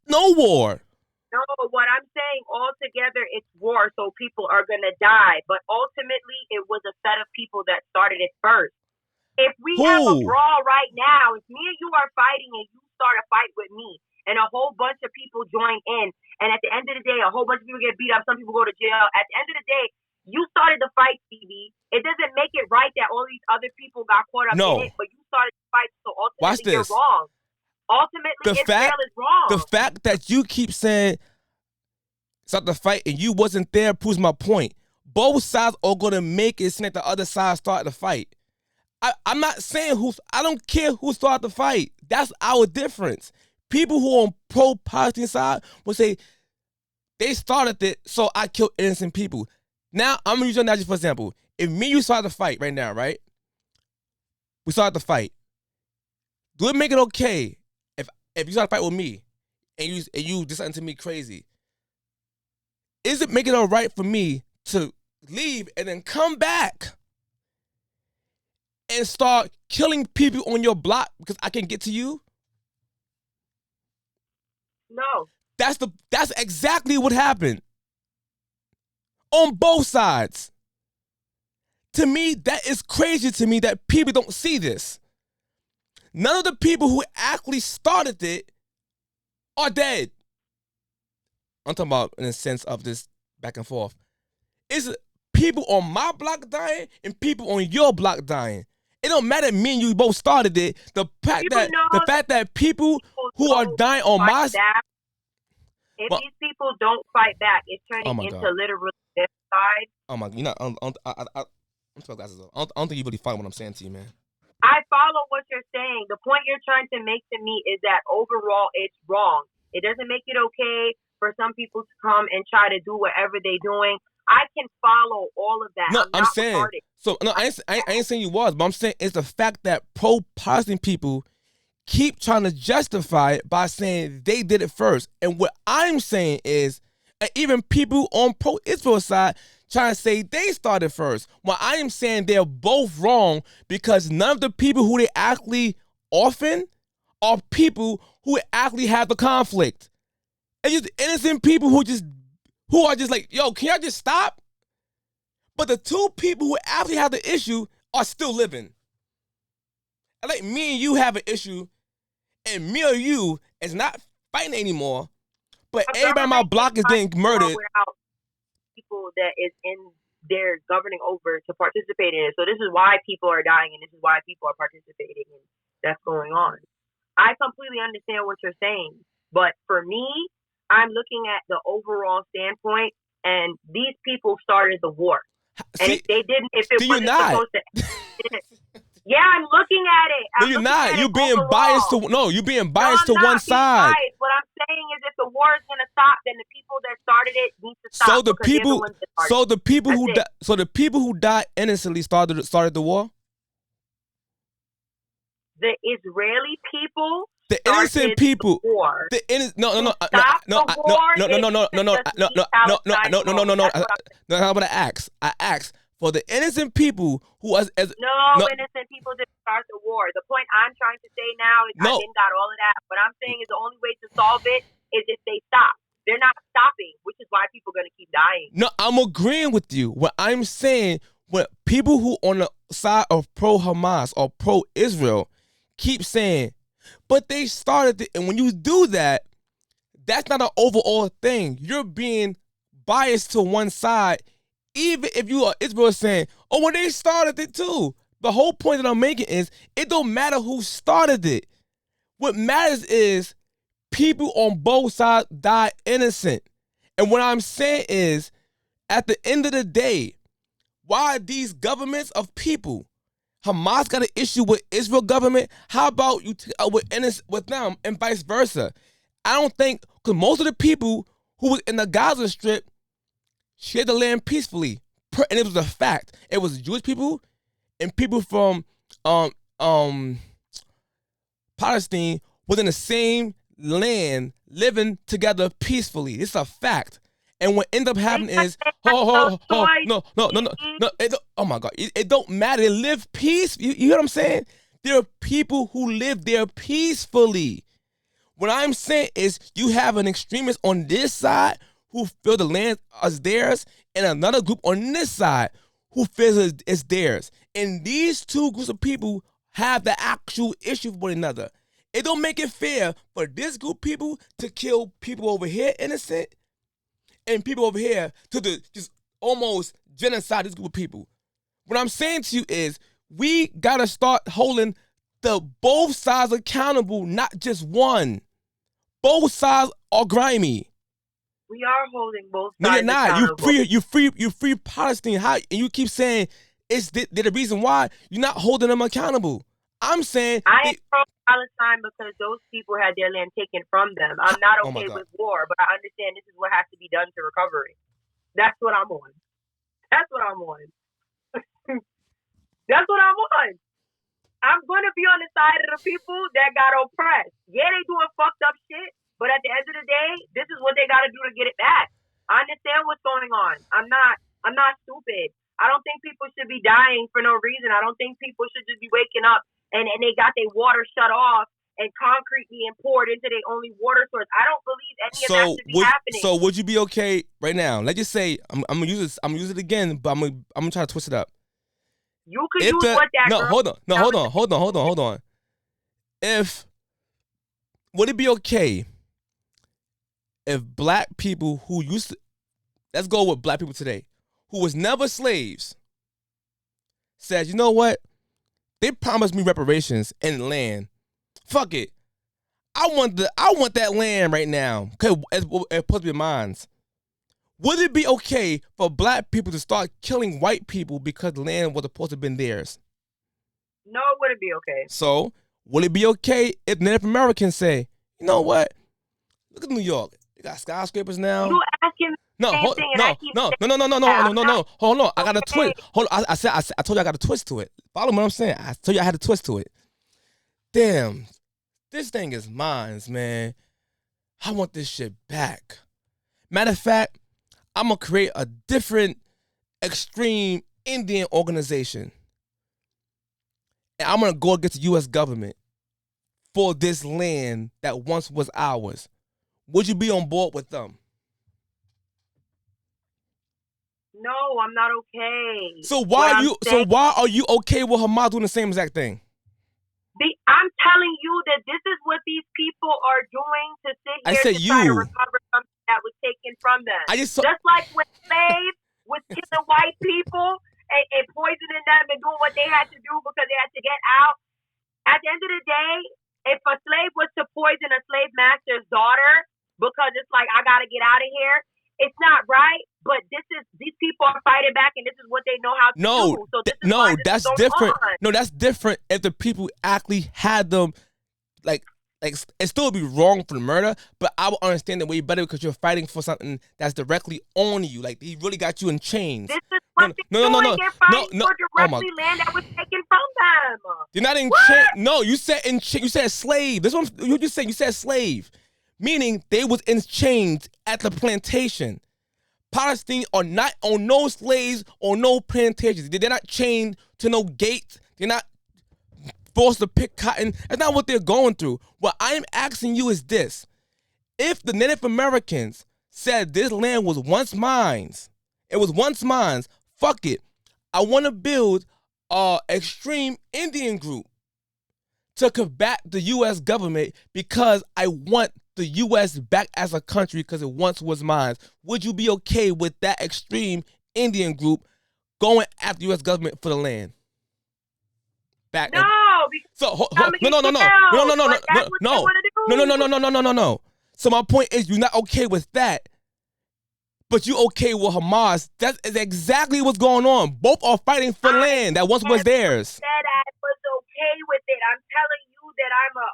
no war. No, what I'm saying, altogether, it's war, so people are going to die. But ultimately, it was a set of people that started it first. If we have a brawl right now, if me and you are fighting and you start a fight with me, and a whole bunch of people join in, and at the end of the day, a whole bunch of people get beat up, some people go to jail. At the end of the day, you started the fight, Stevie. It doesn't make it right that all these other people got caught up No. in it, but you started the fight, so Watch ultimately you're this. wrong. Ultimately, Israel is wrong. The fact that you keep saying start the fight and you wasn't there proves my point. Both sides are gonna make it seem like the other side started the fight. I'm not saying I don't care who started the fight. That's our difference. People who are on pro-Palestine side will say they started it, so I killed innocent people. Now, I'm gonna use your analogy for example. If me and you started the fight right now, right? We started the fight. Do it make it okay if you start a fight with me and you do something to me crazy? Is it making it all right for me to leave and then come back and start killing people on your block because I can get to you? No. That's exactly what happened. On both sides. To me, that is crazy to me that people don't see this. None of the people who actually started it are dead. I'm talking about in the sense of this back and forth. It's people on my block dying and people on your block dying. It don't matter me and you both started it. The fact that people who are dying on my side. If these people don't fight back, it's turning into literally their side. Oh my, you're not. I'm sorry, glasses off. I don't think you really follow what I'm saying to you, man. I follow what you're saying. The point you're trying to make to me is that overall it's wrong. It doesn't make it okay for some people to come and try to do whatever they're doing. I can follow all of that. No, I'm saying. Retarded. So no, I ain't saying you was, but I'm saying it's the fact that pro-Palestine people keep trying to justify it by saying they did it first. And what I'm saying is, and even people on pro-Israel side trying to say they started first. Well, I am saying they're both wrong because none of the people who they actually orphan are people who actually have the conflict. It's just innocent people who are just like, yo, can y'all just stop? But the two people who actually have the issue are still living. Like me and you have an issue, and me or you is not fighting anymore, but everybody on my block is getting murdered. People that is in there governing over to participate in it. So this is why people are dying, and this is why people are participating, and that's going on. I completely understand what you're saying, but for me, I'm looking at the overall standpoint, and these people started the war. And if they didn't, if it wasn't supposed to, yeah, I'm looking at it. No, you're not. You're being biased to one side. Biased. What I'm saying is, if the war is going to stop, then the people that started it need to stop. So the people who died innocently started the war. The Israeli people. The innocent people. No. How about I ask for the innocent people who was as no innocent people didn't start the war. The point I'm trying to say now is I didn't got all of that. What I'm saying is the only way to solve it is if they stop. They're not stopping, which is why people are going to keep dying. No, I'm agreeing with you. What I'm saying, when people who on the side of pro-Hamas or pro-Israel keep saying, but they started it, and when you do that, that's not an overall thing. You're being biased to one side, even if you are Israel saying, oh, well, they started it too. The whole point that I'm making is it don't matter who started it. What matters is people on both sides die innocent. And what I'm saying is, at the end of the day, why are these governments of people? Hamas got an issue with Israel government. How about you with them and vice versa? I don't think, because most of the people who was in the Gaza Strip shared the land peacefully, and it was a fact. It was Jewish people and people from Palestine was in the same land living together peacefully. It's a fact. And what ends up happening is, oh my God, it don't matter. They live peace. You hear what I'm saying? There are people who live there peacefully. What I'm saying is, you have an extremist on this side who feel the land is theirs, and another group on this side who feels it's theirs. And these two groups of people have the actual issue with one another. It don't make it fair for this group of people to kill people over here innocent, and people over here to just almost genocide this group of people. What I'm saying to you is, We gotta start holding both sides accountable, not just one. Both sides are grimy. We are holding both No, sides you're not. accountable. You free Palestine. How? And you keep saying they're the reason why you're not holding them accountable. I'm saying I am pro Palestine because those people had their land taken from them. I'm not Oh my okay God. with war, but I understand this is what has to be done to recover it. That's what I'm on. That's what I'm on. That's what I'm on. I'm going to be on the side of the people that got oppressed. Yeah, they doing fucked up shit, but at the end of the day, this is what they got to do to get it back. I understand what's going on. I'm not stupid. I don't think people should be dying for no reason. I don't think people should just be waking up and they got their water shut off and concrete being poured into their only water source. I don't believe any of that should be happening. So would you be okay right now? Let's just say I'm gonna use this. I'm gonna use it again, but I'm gonna try to twist it up. You could use what that no, girl. hold on. Would it be okay if black people who used to, let's go with black people today, who was never slaves, said, you know what? They promised me reparations and land. Fuck it. I want that land right now. Okay, it's supposed to be mine. Would it be okay for black people to start killing white people because the land was supposed to have been theirs? No, it wouldn't be okay. So, would it be okay if Native Americans say, you know what? Look at New York. They got skyscrapers now. You asking the same thing and I keep saying, No. Hold on. I got a twist. Hold on. I told you I got a twist to it. Follow what I'm saying. I told you I had a twist to it. Damn. This thing is mine, man. I want this shit back. Matter of fact, I'm going to create a different extreme Indian organization. And I'm going to go against the U.S. government for this land that once was ours. Would you be on board with them? No, I'm not okay. So why are you okay with Hamas doing the same exact thing? I'm telling you that this is what these people are doing to sit here try to recover something that was taken from them. Just like when slaves was killing white people and poisoning them and doing what they had to do because they had to get out. At the end of the day, if a slave was to poison a slave master's daughter because it's like, I got to get out of here, it's not right. But these people are fighting back, and this is what they know how to do. So that's different. On. No, that's different. If the people actually had them, like it still would be wrong for the murder, but I would understand it way better because you're fighting for something that's directly on you. Like he really got you in chains. This is what they're doing. They're fighting for directly land that was taken from them. You're not in chains. No, you said you said slave. This one you just said. You said slave, meaning they was in chains at the plantation. Palestine are not on no slaves or no plantations. They're not chained to no gates. They're not forced to pick cotton. That's not what they're going through. What I'm asking you is this. If the Native Americans said this land was once mine, it was once mine, fuck it. I want to build an extreme Indian group to combat the U.S. government because I want the U.S. back as a country because it once was mine. Would you be okay with that extreme Indian group going after the U.S. government for the land? Back. No. No. So my point is, you're not okay with that, but you okay with Hamas. That is exactly what's going on. Both are fighting for land that once was theirs. Said I was okay with it. I'm telling you that I'm a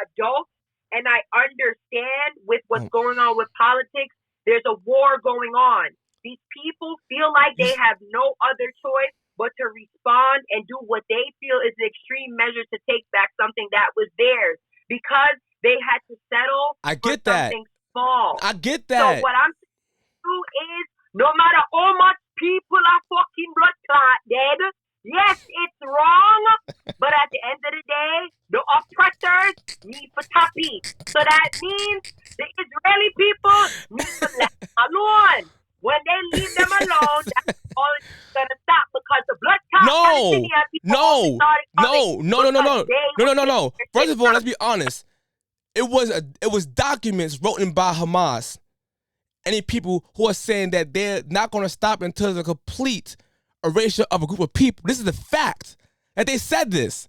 adult. And I understand with what's going on with politics, there's a war going on. These people feel like they have no other choice but to respond and do what they feel is an extreme measure to take back something that was theirs because they had to settle for something small. I get that. So what I'm saying to you is no matter how much people are fucking blood clot dead, yes, it's wrong, but at the end of the day, the oppressors need for tappy. So that means the Israeli people need to let them alone. When they leave them alone, that's all it's going to stop because the blood Palestinian people No. First of all, let's be honest. It was documents written by Hamas. Any people who are saying that they're not going to stop until the complete erasure of a group of people. This is the fact. that they said this.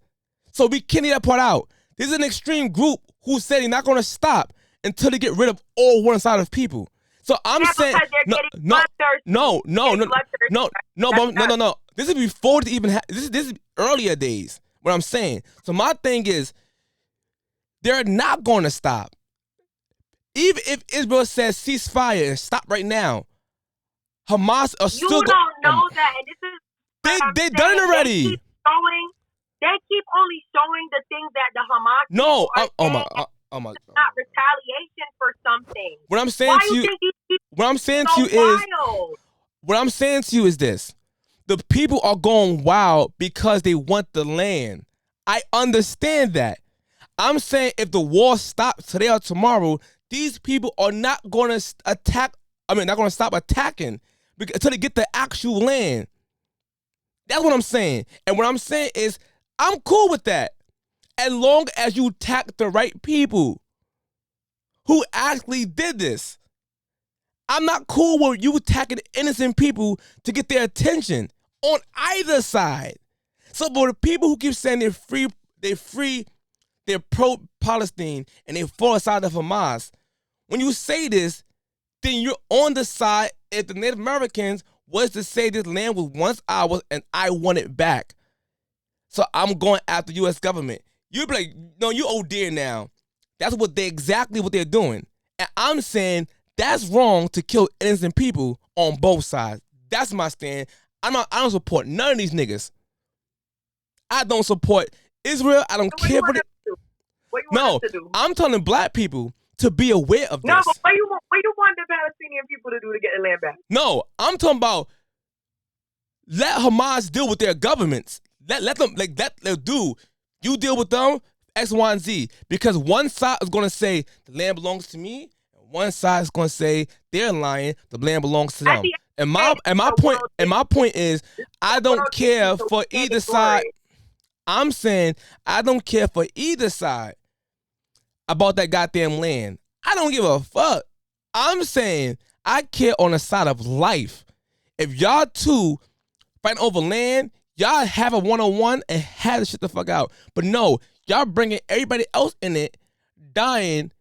So we can't leave that part out. There's an extreme group who said they're not going to stop until they get rid of all one side of people. So I'm saying no. This is before it even this is earlier days. What I'm saying. So my thing is, they're not going to stop. Even if Israel says ceasefire and stop right now, Hamas are still. You don't know that, and this is they done it already. They keep only showing the things that the Hamas. No, oh my God. It's not retaliation for something. What I'm saying to you is this: the people are going wild because they want the land. I understand that. I'm saying if the war stops today or tomorrow, these people are not going to attack. I mean, not going to stop attacking until they get the actual land. That's what I'm saying. And what I'm saying is, I'm cool with that, as long as you attack the right people who actually did this. I'm not cool with you attacking innocent people to get their attention on either side. So for the people who keep saying they're pro-Palestine and they fall aside of Hamas, when you say this, then you're on the side if the Native Americans was to say this land was once ours and I want it back. So I'm going after the U.S. government. You'd be like, no, you oh dear now. That's exactly what they're doing. And I'm saying that's wrong to kill innocent people on both sides. That's my stand. I don't support none of these niggas. I don't support Israel. I don't care for it. No, I'm telling black people to be aware of this. No, but what you want the Palestinian people to do to get the land back? No, I'm talking about let Hamas deal with their governments. Let them do. You deal with them, X, Y, and Z. Because one side is going to say the land belongs to me, and one side is going to say they're lying. The land belongs to them. And my point is, I don't care for either side. I'm saying I don't care for either side about that goddamn land. I don't give a fuck. I'm saying I care on the side of life. If y'all two fighting over land, y'all have a one-on-one and have the shit the fuck out. But no, y'all bringing everybody else in it, dying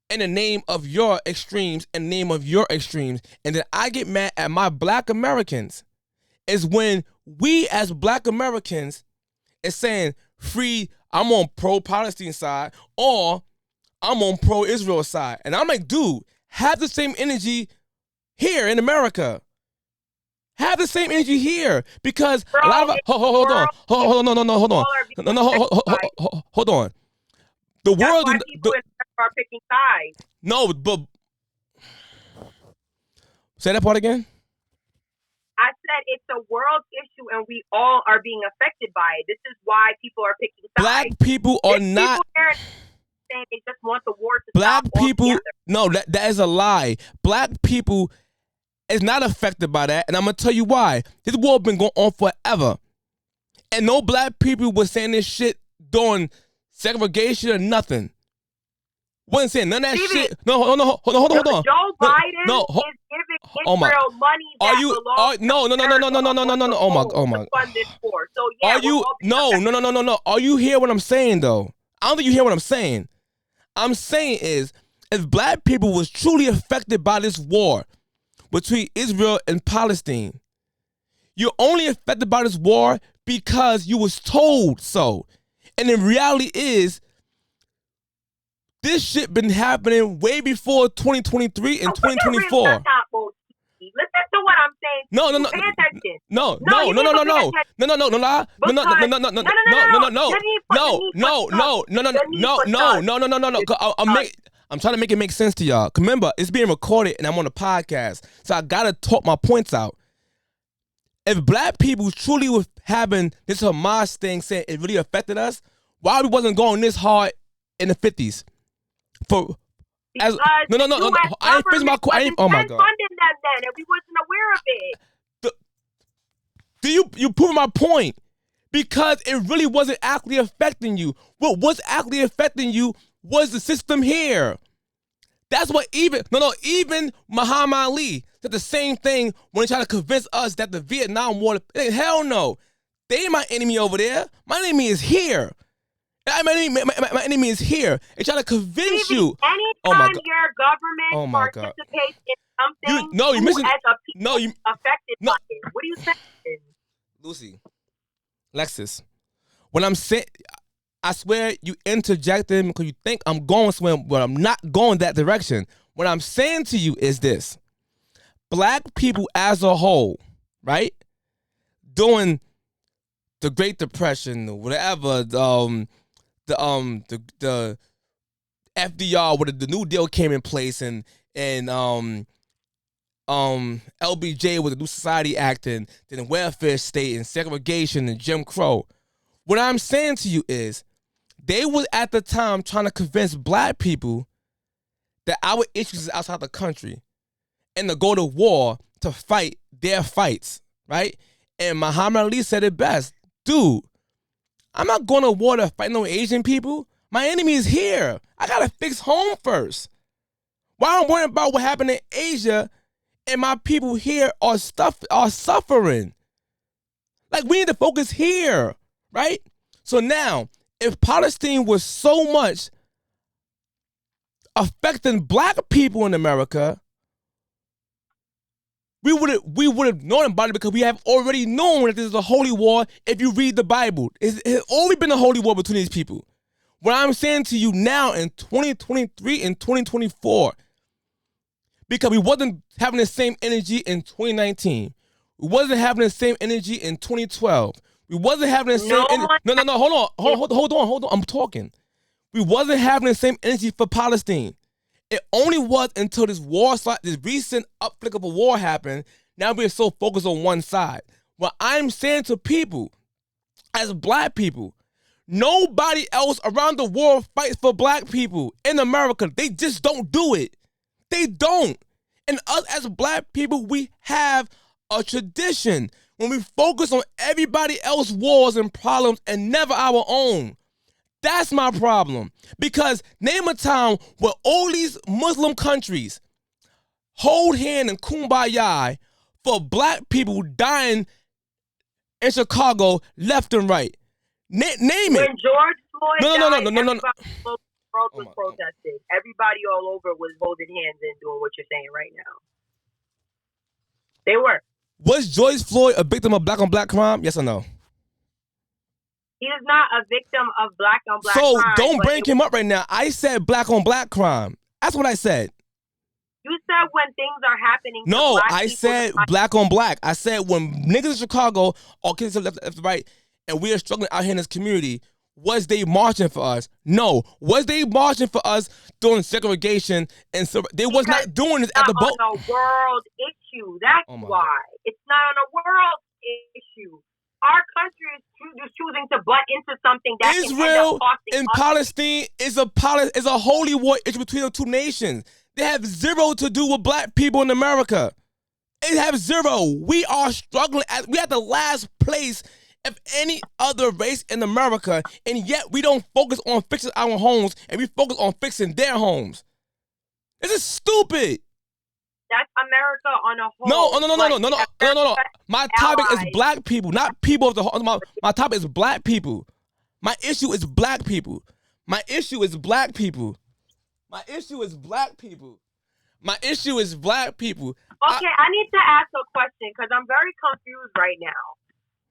in the name of your extremes and name of your extremes. And then I get mad at my black Americans is when we as black Americans is saying free, I'm on pro-Palestine side or I'm on pro-Israel side. And I'm like, dude, have the same energy here in America. Have the same energy here because a lot of hold on. The world people are picking sides. No, but say that part again. I said it's a world issue and we all are being affected by it. This is why people are picking sides. Black people are not saying they just want the war to Black stop people altogether. No, that is a lie. Black people is not affected by that, and I'm gonna tell you why. This war been going on forever, and no black people was saying this shit during segregation or nothing. Wasn't saying none of that shit. No, hold on. Joe Biden is giving Israel money that belongs to No. Oh my. To fund this war. So yeah, are you no? Are you hear what I'm saying though? I don't think you hear what I'm saying. I'm saying is if black people was truly affected by this war between Israel and Palestine, you're only affected by this war because you was told so. And the reality is, this shit been happening way before 2023 and 2024. Listen to what I'm saying. No. Pay attention. No. I'm trying to make it make sense to y'all. Remember, it's being recorded and I'm on a podcast, so I gotta talk my points out. If black people truly was having this Hamas thing saying it really affected us, why we wasn't going this hard in the 50s? I ain't finished my question. Oh my God. Funding them then, and we wasn't aware of it. You prove my point because it really wasn't actually affecting you. What was actually affecting you was the system here. That's what even Muhammad Ali said the same thing when he tried to convince us that the Vietnam War. Hell no. They ain't my enemy over there. My enemy is here. My enemy is here. They try to convince Stevie, you. Oh my anytime God. your government Oh my God. participates in something, You missing. as a people No, you. affected No, by it. What are you saying? Lucy, Lexus. When I'm saying, I swear you interjected because you think I'm going somewhere, but I'm not going that direction. What I'm saying to you is this: black people as a whole, right, during the Great Depression or whatever, the FDR, where the New Deal came in place, and LBJ with the New Society Act, and then the welfare state and segregation and Jim Crow. What I'm saying to you is, they were at the time trying to convince black people that our issues is outside the country and to go to war to fight their fights, right? And Muhammad Ali said it best. Dude, I'm not going to war to fight no Asian people. My enemy is here. I got to fix home first. Why I'm worrying about what happened in Asia and my people here are suffering? Like, we need to focus here, right? So now, if Palestine was so much affecting black people in America, we would have known about it, because we have already known that this is a holy war. If you read the Bible, it's always been a holy war between these people. What I'm saying to you now in 2023 and 2024, because we wasn't having the same energy in 2019, we wasn't having the same energy in 2012. We wasn't having the same energy. No, hold on. I'm talking. We wasn't having the same energy for Palestine. It only was until this recent upflick of a war happened. Now we're so focused on one side. What I'm saying to people, as black people, nobody else around the world fights for black people in America. They just don't do it. They don't. And us as black people, we have a tradition when we focus on everybody else's wars and problems and never our own. That's my problem. Because name a time where all these Muslim countries hold hand and kumbaya for black people dying in Chicago left and right. Name it. When George Floyd No. everybody was protesting. Everybody all over was holding hands and doing what you're saying right now. They were. Was George Floyd a victim of black on black crime? Yes or no? He is not a victim of black on black crime. crime. So don't bring him up right now. I said black on black crime. That's what I said. You said when things are happening. No, black I said black on black. I said when niggas in Chicago or kids left to right, and we are struggling out here in this community, was they marching for us? No. Was they marching for us during segregation? And so they was not doing this at the boat. It's not on a world issue. That's why. God. It's not on a world issue. Our country is just choosing to butt into something that Israel and Palestine is a holy war issue between the two nations. They have zero to do with black people in America. They have zero. We are struggling. We at the last place of any other race in America, and yet we don't focus on fixing our homes, and we focus on fixing their homes. This is stupid. That's America on a whole. No. My topic is black people, not people of the whole. My topic is black people. My issue is black people. My issue is black people. My issue is black people. My issue is black people. Okay, I need to ask a question because I'm very confused right now.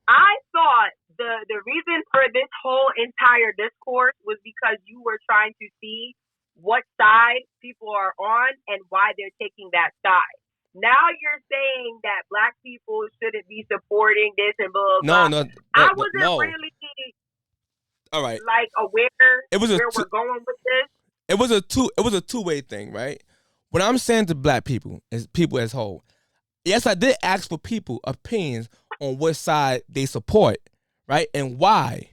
I thought the reason for this whole entire discourse was because you were trying to see what side people are on and why they're taking that side. Now you're saying that black people shouldn't be supporting this and blah, blah, blah. I wasn't really all right. Like aware where we're going with this. It was a two-way thing, right? What I'm saying to black people is people as whole. Yes, I did ask for people opinions on what side they support, right? And why.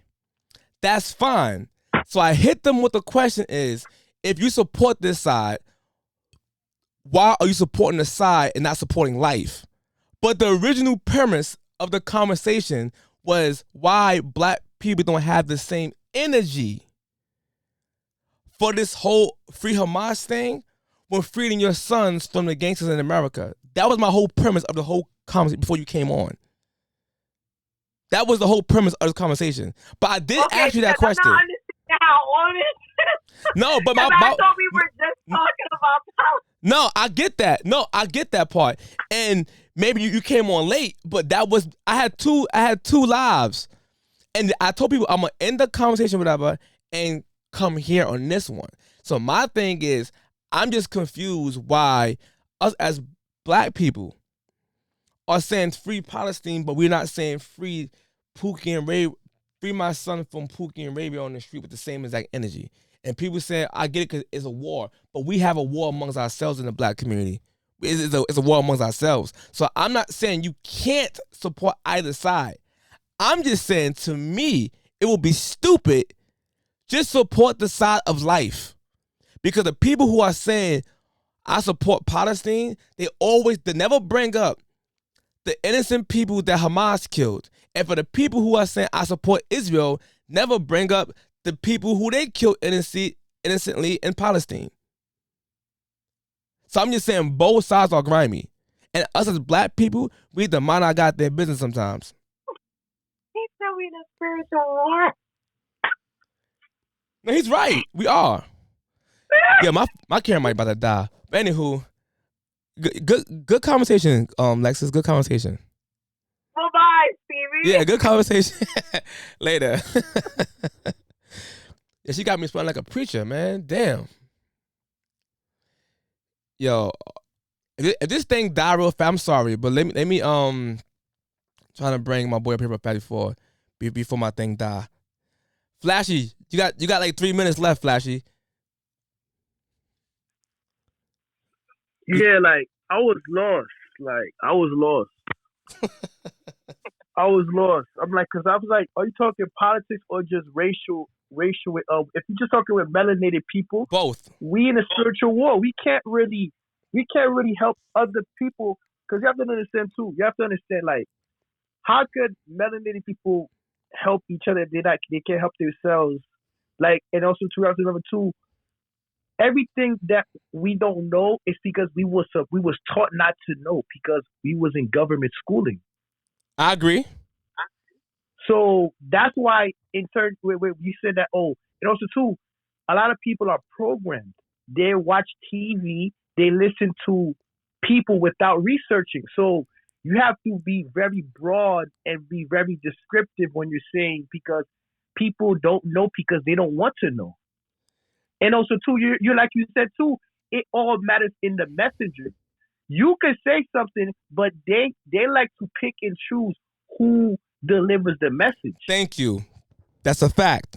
That's fine. So I hit them with the question is, if you support this side, why are you supporting the side and not supporting life? But the original premise of the conversation was why black people don't have the same energy for this whole free Hamas thing when freeing your sons from the gangsters in America. That was my whole premise of the whole conversation before you came on. That was the whole premise of this conversation. But I did ask you that question. I'm not understanding how honest. No, but I thought we were just talking about politics. No, I get that. No, I get that part. And maybe you came on late, but I had two lives. And I told people I'm gonna end the conversation, whatever, and come here on this one. So my thing is, I'm just confused why us as black people are saying free Palestine, but we're not saying free Pookie and Ray, free my son from Pookie and Ray on the street with the same exact energy. And people say, I get it because it's a war, but we have a war amongst ourselves in the black community. It's a war amongst ourselves. So I'm not saying you can't support either side. I'm just saying, to me, it will be stupid. Just support the side of life. Because the people who are saying, I support Palestine, they never bring up the innocent people that Hamas killed. And for the people who are saying, I support Israel, never bring up the people who they killed innocently in Palestine. So I'm just saying both sides are grimy. And us as black people, we need to mind our goddamn business sometimes. He's showing a spiritual war. No, he's right. We are. Yeah, my camera might about to die. But anywho, good conversation, Lexus. Good conversation. Bye-bye, Stevie. Yeah, good conversation. Later. Yeah, she got me smelling like a preacher, man. Damn. Yo, if this thing die real fast, I'm sorry, but let me trying to bring my boy up here real fast before my thing die. Flashy, you got like 3 minutes left, Flashy. Yeah, like I was lost. I was lost. I'm like, cause I was like, are you talking politics or just racial? If you're just talking with melanated people, both. We in a spiritual war. We can't really help other people, because you have to understand too. You have to understand, like, how could melanated people help each other? They can't help themselves. Like, and also too, you have to remember too, everything that we don't know is because we was taught not to know, because we was in government schooling. I agree. So that's why in certain way you said that. Oh, and also too, a lot of people are programmed. They watch TV, they listen to people without researching. So you have to be very broad and be very descriptive when you're saying, because people don't know because they don't want to know. And also too, you're like you said too, it all matters in the messenger. You can say something, but they like to pick and choose who delivers the message. Thank you. That's a fact.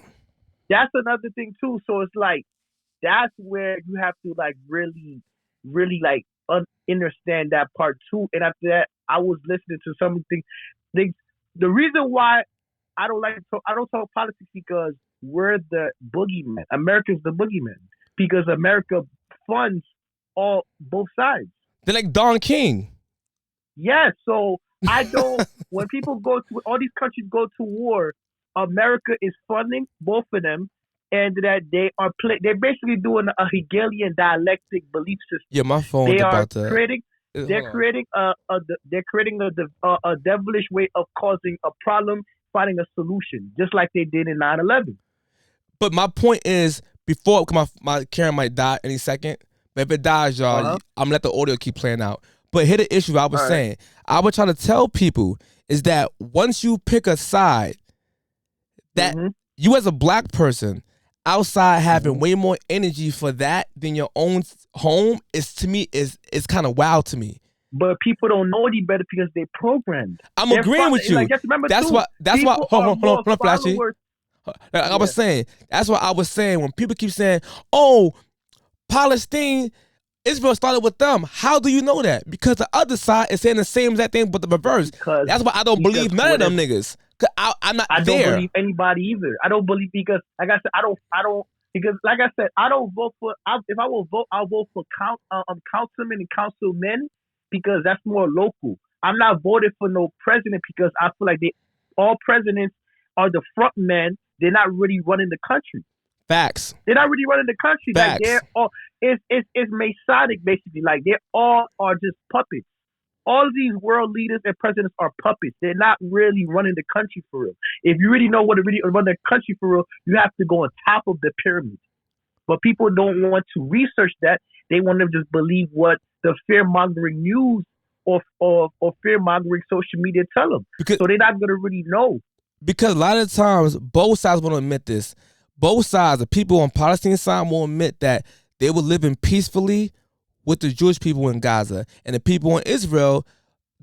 That's another thing too. So it's like, that's where you have to like really, really like understand that part too. And after that, I was listening to some things. The reason why I don't talk politics, because we're the boogeyman. America's the boogeyman, because America funds both sides. They're like Don King. Yeah, so I don't. When people go to all these countries go to war, America is funding both of them, and that they're basically doing a Hegelian dialectic belief system. Yeah, my phone is about to. They're creating a devilish way of causing a problem, finding a solution, just like they did in 9/11. But my point is, before my camera might die any second, but if it dies, y'all, I'm gonna let the audio keep playing out. But here the issue I was saying, I would try to tell people is that once you pick a side, that you as a black person outside having way more energy for that than your own home is, to me, is kind of wild to me. But people don't know any better because they're programmed. I'm agreeing with you. Like, just remember that's too, why. Hold on, Flashy. I was Yeah. saying, that's what I was saying. When people keep saying, "Oh, Palestine, Israel started with them," how do you know that? Because the other side is saying the same exact thing, but the reverse. That's why I don't believe none of them niggas. Cause I'm not I there. don't believe anybody either. I don't believe, because, like I said, I don't because, like I said, I don't vote for. If I will vote, I'll vote for councilmen and councilmen, because that's more local. I'm not voting for no president, because I feel like all presidents are the front men. They're not really running the country. Facts. They're not really running the country. Facts. Like, they're all, it's Masonic, basically. Like, they all are just puppets. all of these world leaders and presidents are puppets. They're not really running the country for real. If you really know what to really run the country for real, you have to go on top of the pyramid. But people don't want to research that. They want to just believe what the fear-mongering news or fear-mongering social media tell them. So they're not going to really know. Because a lot of times, both sides won't admit this. Both sides, the people on Palestine side won't admit that they were living peacefully with the Jewish people in Gaza. And the people in Israel,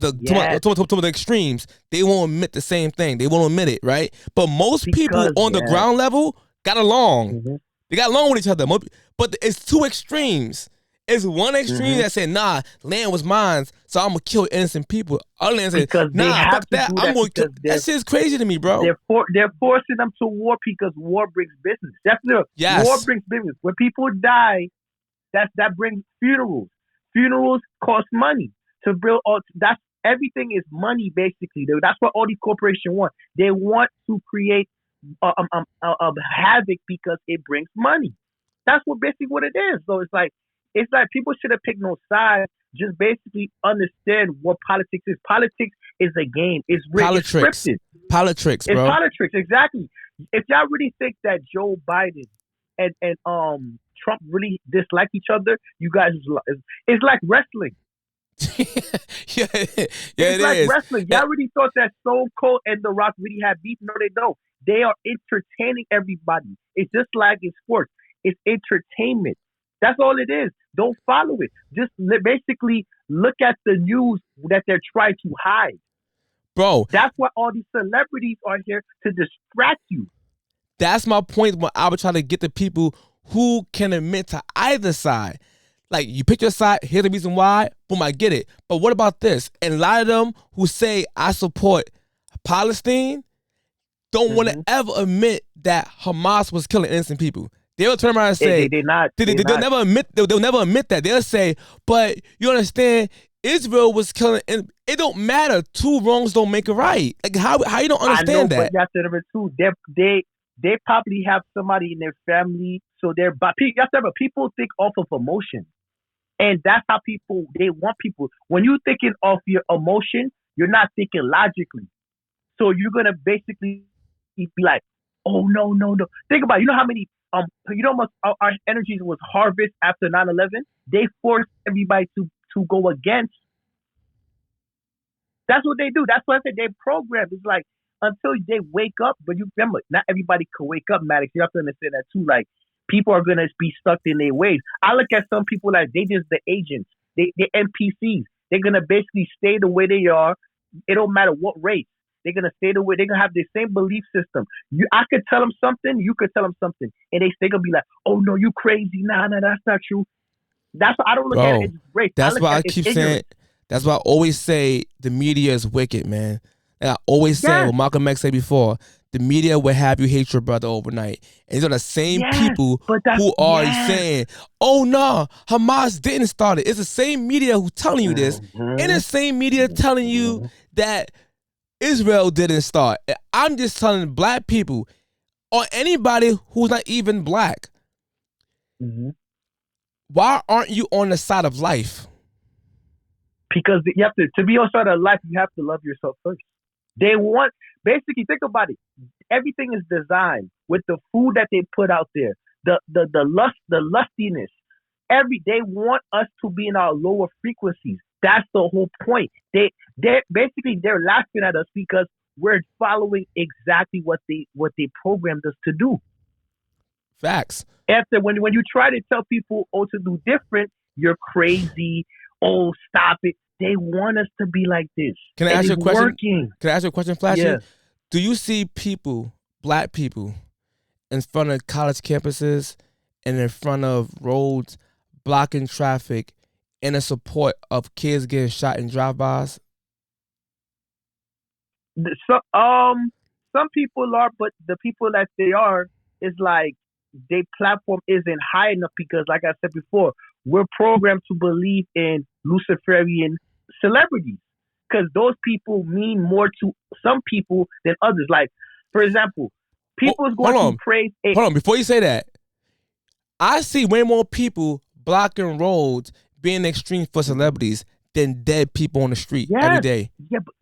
to the extremes, they won't admit the same thing. They won't admit it, right? But most people on the ground level got along. Mm-hmm. They got along with each other. But it's two extremes. It's one extreme that said, nah, land was mine, so I'm going to kill innocent people. Other land said, nah, fuck that. I'm going to kill. That shit's crazy to me, bro. They're forcing them to war because war brings business. That's war brings business. When people die, that brings funerals. Funerals cost money to build. That's everything is money, basically. That's what all these corporations want. They want to create havoc because it brings money. That's basically what it is. So it's like people should have picked no side. Just basically understand what politics is. Politics is a game. It's really scripted. Politics, bro. It's politics, exactly. If y'all really think that Joe Biden and Trump really dislike each other, you guys, it's like wrestling. It's like wrestling. Y'all really thought that Stone Cold and The Rock really had beef? No, they don't. They are entertaining everybody. It's just like in sports. It's entertainment. That's all it is. Don't follow it. Just basically look at the news that they're trying to hide. Bro. That's why all these celebrities are here, to distract you. That's my point when I would try to get the people who can admit to either side. Like, you pick your side, here's the reason why, boom, I get it. But what about this? And a lot of them who say, I support Palestine, don't want to ever admit that Hamas was killing innocent people. They'll turn around and say they'll never admit that. They'll say, but you understand, Israel was killing, and it don't matter. Two wrongs don't make a right. Like how you don't understand that? But you have to remember too, they probably have somebody in their family, so you have to remember, people think off of emotion, and that's how they want people. When you're thinking off your emotion, you're not thinking logically. So you're gonna basically be like, oh no. Think about it. You know how many much our energy was harvested after 9/11? They forced everybody to go against. That's what they do. That's what I said. They program. It's like until they wake up. But you remember, not everybody can wake up, Maddox. You have to understand that too. Like, people are gonna be stuck in their ways. I look at some people like they just the agents. They NPCs. They're gonna basically stay the way they are. It don't matter what race. They're gonna stay the way. They're gonna have the same belief system. I could tell them something. You could tell them something, and they're gonna be like, "Oh no, you crazy? Nah, that's not true." That's why I don't look at it as race. That's why I keep saying. That's why I always say the media is wicked, man. And I always say what Malcolm X said before: the media will have you hate your brother overnight. And these are the same people who are saying, "Oh no, Hamas didn't start it." It's the same media who's telling you this, and the same media telling you that Israel didn't start. I'm just telling black people, or anybody who's not even black, why aren't you on the side of life? Because you have to be on the side of life, you have to love yourself first. Basically, think about it. Everything is designed with the food that they put out there, the lustiness. They want us to be in our lower frequencies. That's the whole point. They're laughing at us because we're following exactly what they programmed us to do. Facts. After when you try to tell people to do different, you're crazy. Oh, stop it. They want us to be like this. Can I ask you a question? Working. Can I ask you a question, Flashy? Yeah. Do you see black people, in front of college campuses and in front of roads, blocking traffic in a support of kids getting shot in drive-bys? Some people are, but the people that they are is like their platform isn't high enough because, like I said before, we're programmed to believe in Luciferian celebrities because those people mean more to some people than others. Like, for example, people is going to praise. Hold on, before you say that, I see way more people blocking roads being extreme for celebrities than dead people on the street every day. Yeah, but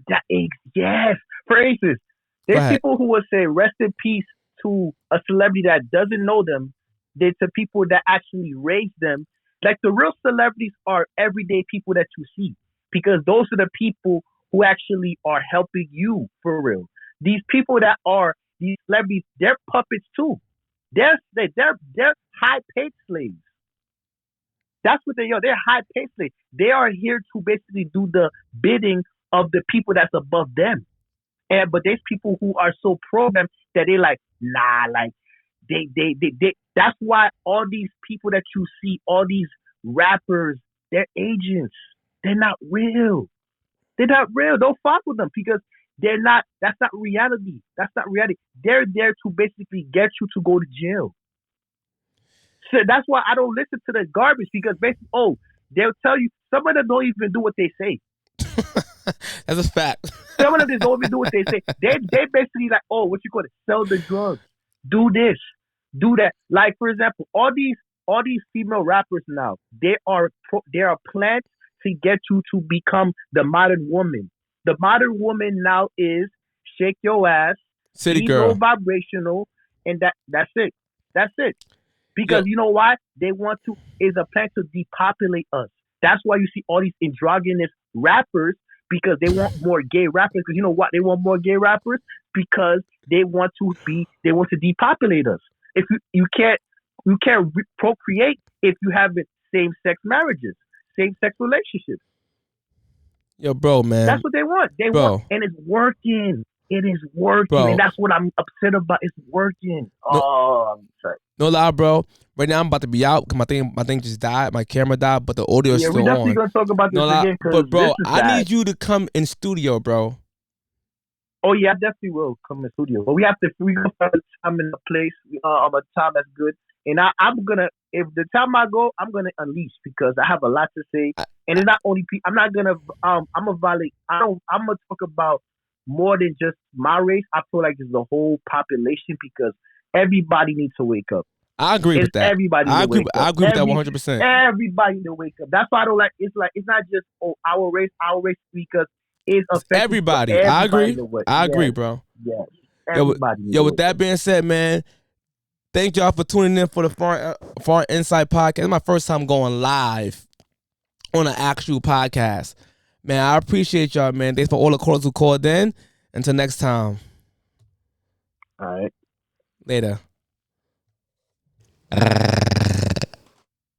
yes. For instance, there's people who would say rest in peace to a celebrity that doesn't know them, than to people that actually raised them. Like the real celebrities are everyday people that you see, because those are the people who actually are helping you for real. These people that are these celebrities, they're puppets too. They're high paid slaves. That's what they are. They're high paid slaves. They are here to basically do the bidding of the people that's above them. But there's people who are so programmed that they like, nah, like they that's why all these people that you see, all these rappers, they're agents. They're not real. They're not real. Don't fuck with them, because they're not. That's not reality. That's not reality. They're there to basically get you to go to jail. So that's why I don't listen to the garbage, because basically, they'll tell you, some of them don't even do what they say. That's a fact. Some of them just don't even do what they say. They basically like, what you call it? Sell the drugs. Do this. Do that. Like, for example, all these female rappers now, they are plans to get you to become the modern woman. The modern woman now is shake your ass, city be girl, low vibrational, and that's it. That's it. Because you know why? They want to, is a plan to depopulate us. That's why you see all these androgynous rappers, because they want more gay rappers. Because you know what? They want more gay rappers because they want to depopulate us. If you can't procreate if you have same sex marriages, same sex relationships. Yo, bro, man. That's what they want. They want, and it's working. It is working, bro. And that's what I'm upset about. It's working. I'm sorry. No lie, bro. Right now I'm about to be out because my thing just died. My camera died, but the audio is still on. Yeah, we're definitely gonna talk about this again. But bro, I need you to come in studio, bro. Oh yeah, I definitely will come in studio. But we gonna find a time in a place, a time that's good. And I'm gonna, if the time I go, I'm gonna unleash, because I have a lot to say. And it's not only people. I'm not gonna. I'm gonna violate. I'm gonna talk about more than just my race. I feel like it's the whole population, because everybody needs to wake up. I agree with that. Everybody. I agree with that 100%. Everybody need to wake up. That's why I don't like. It's not just our race, because it's affecting everybody. I agree. I agree, bro. Yes. Everybody. Yo, with that being said, man, thank y'all for tuning in for the Foreign Insight podcast. It's my first time going live on an actual podcast. Man, I appreciate y'all, man. Thanks for all the callers who called in. Until next time. All right. Later.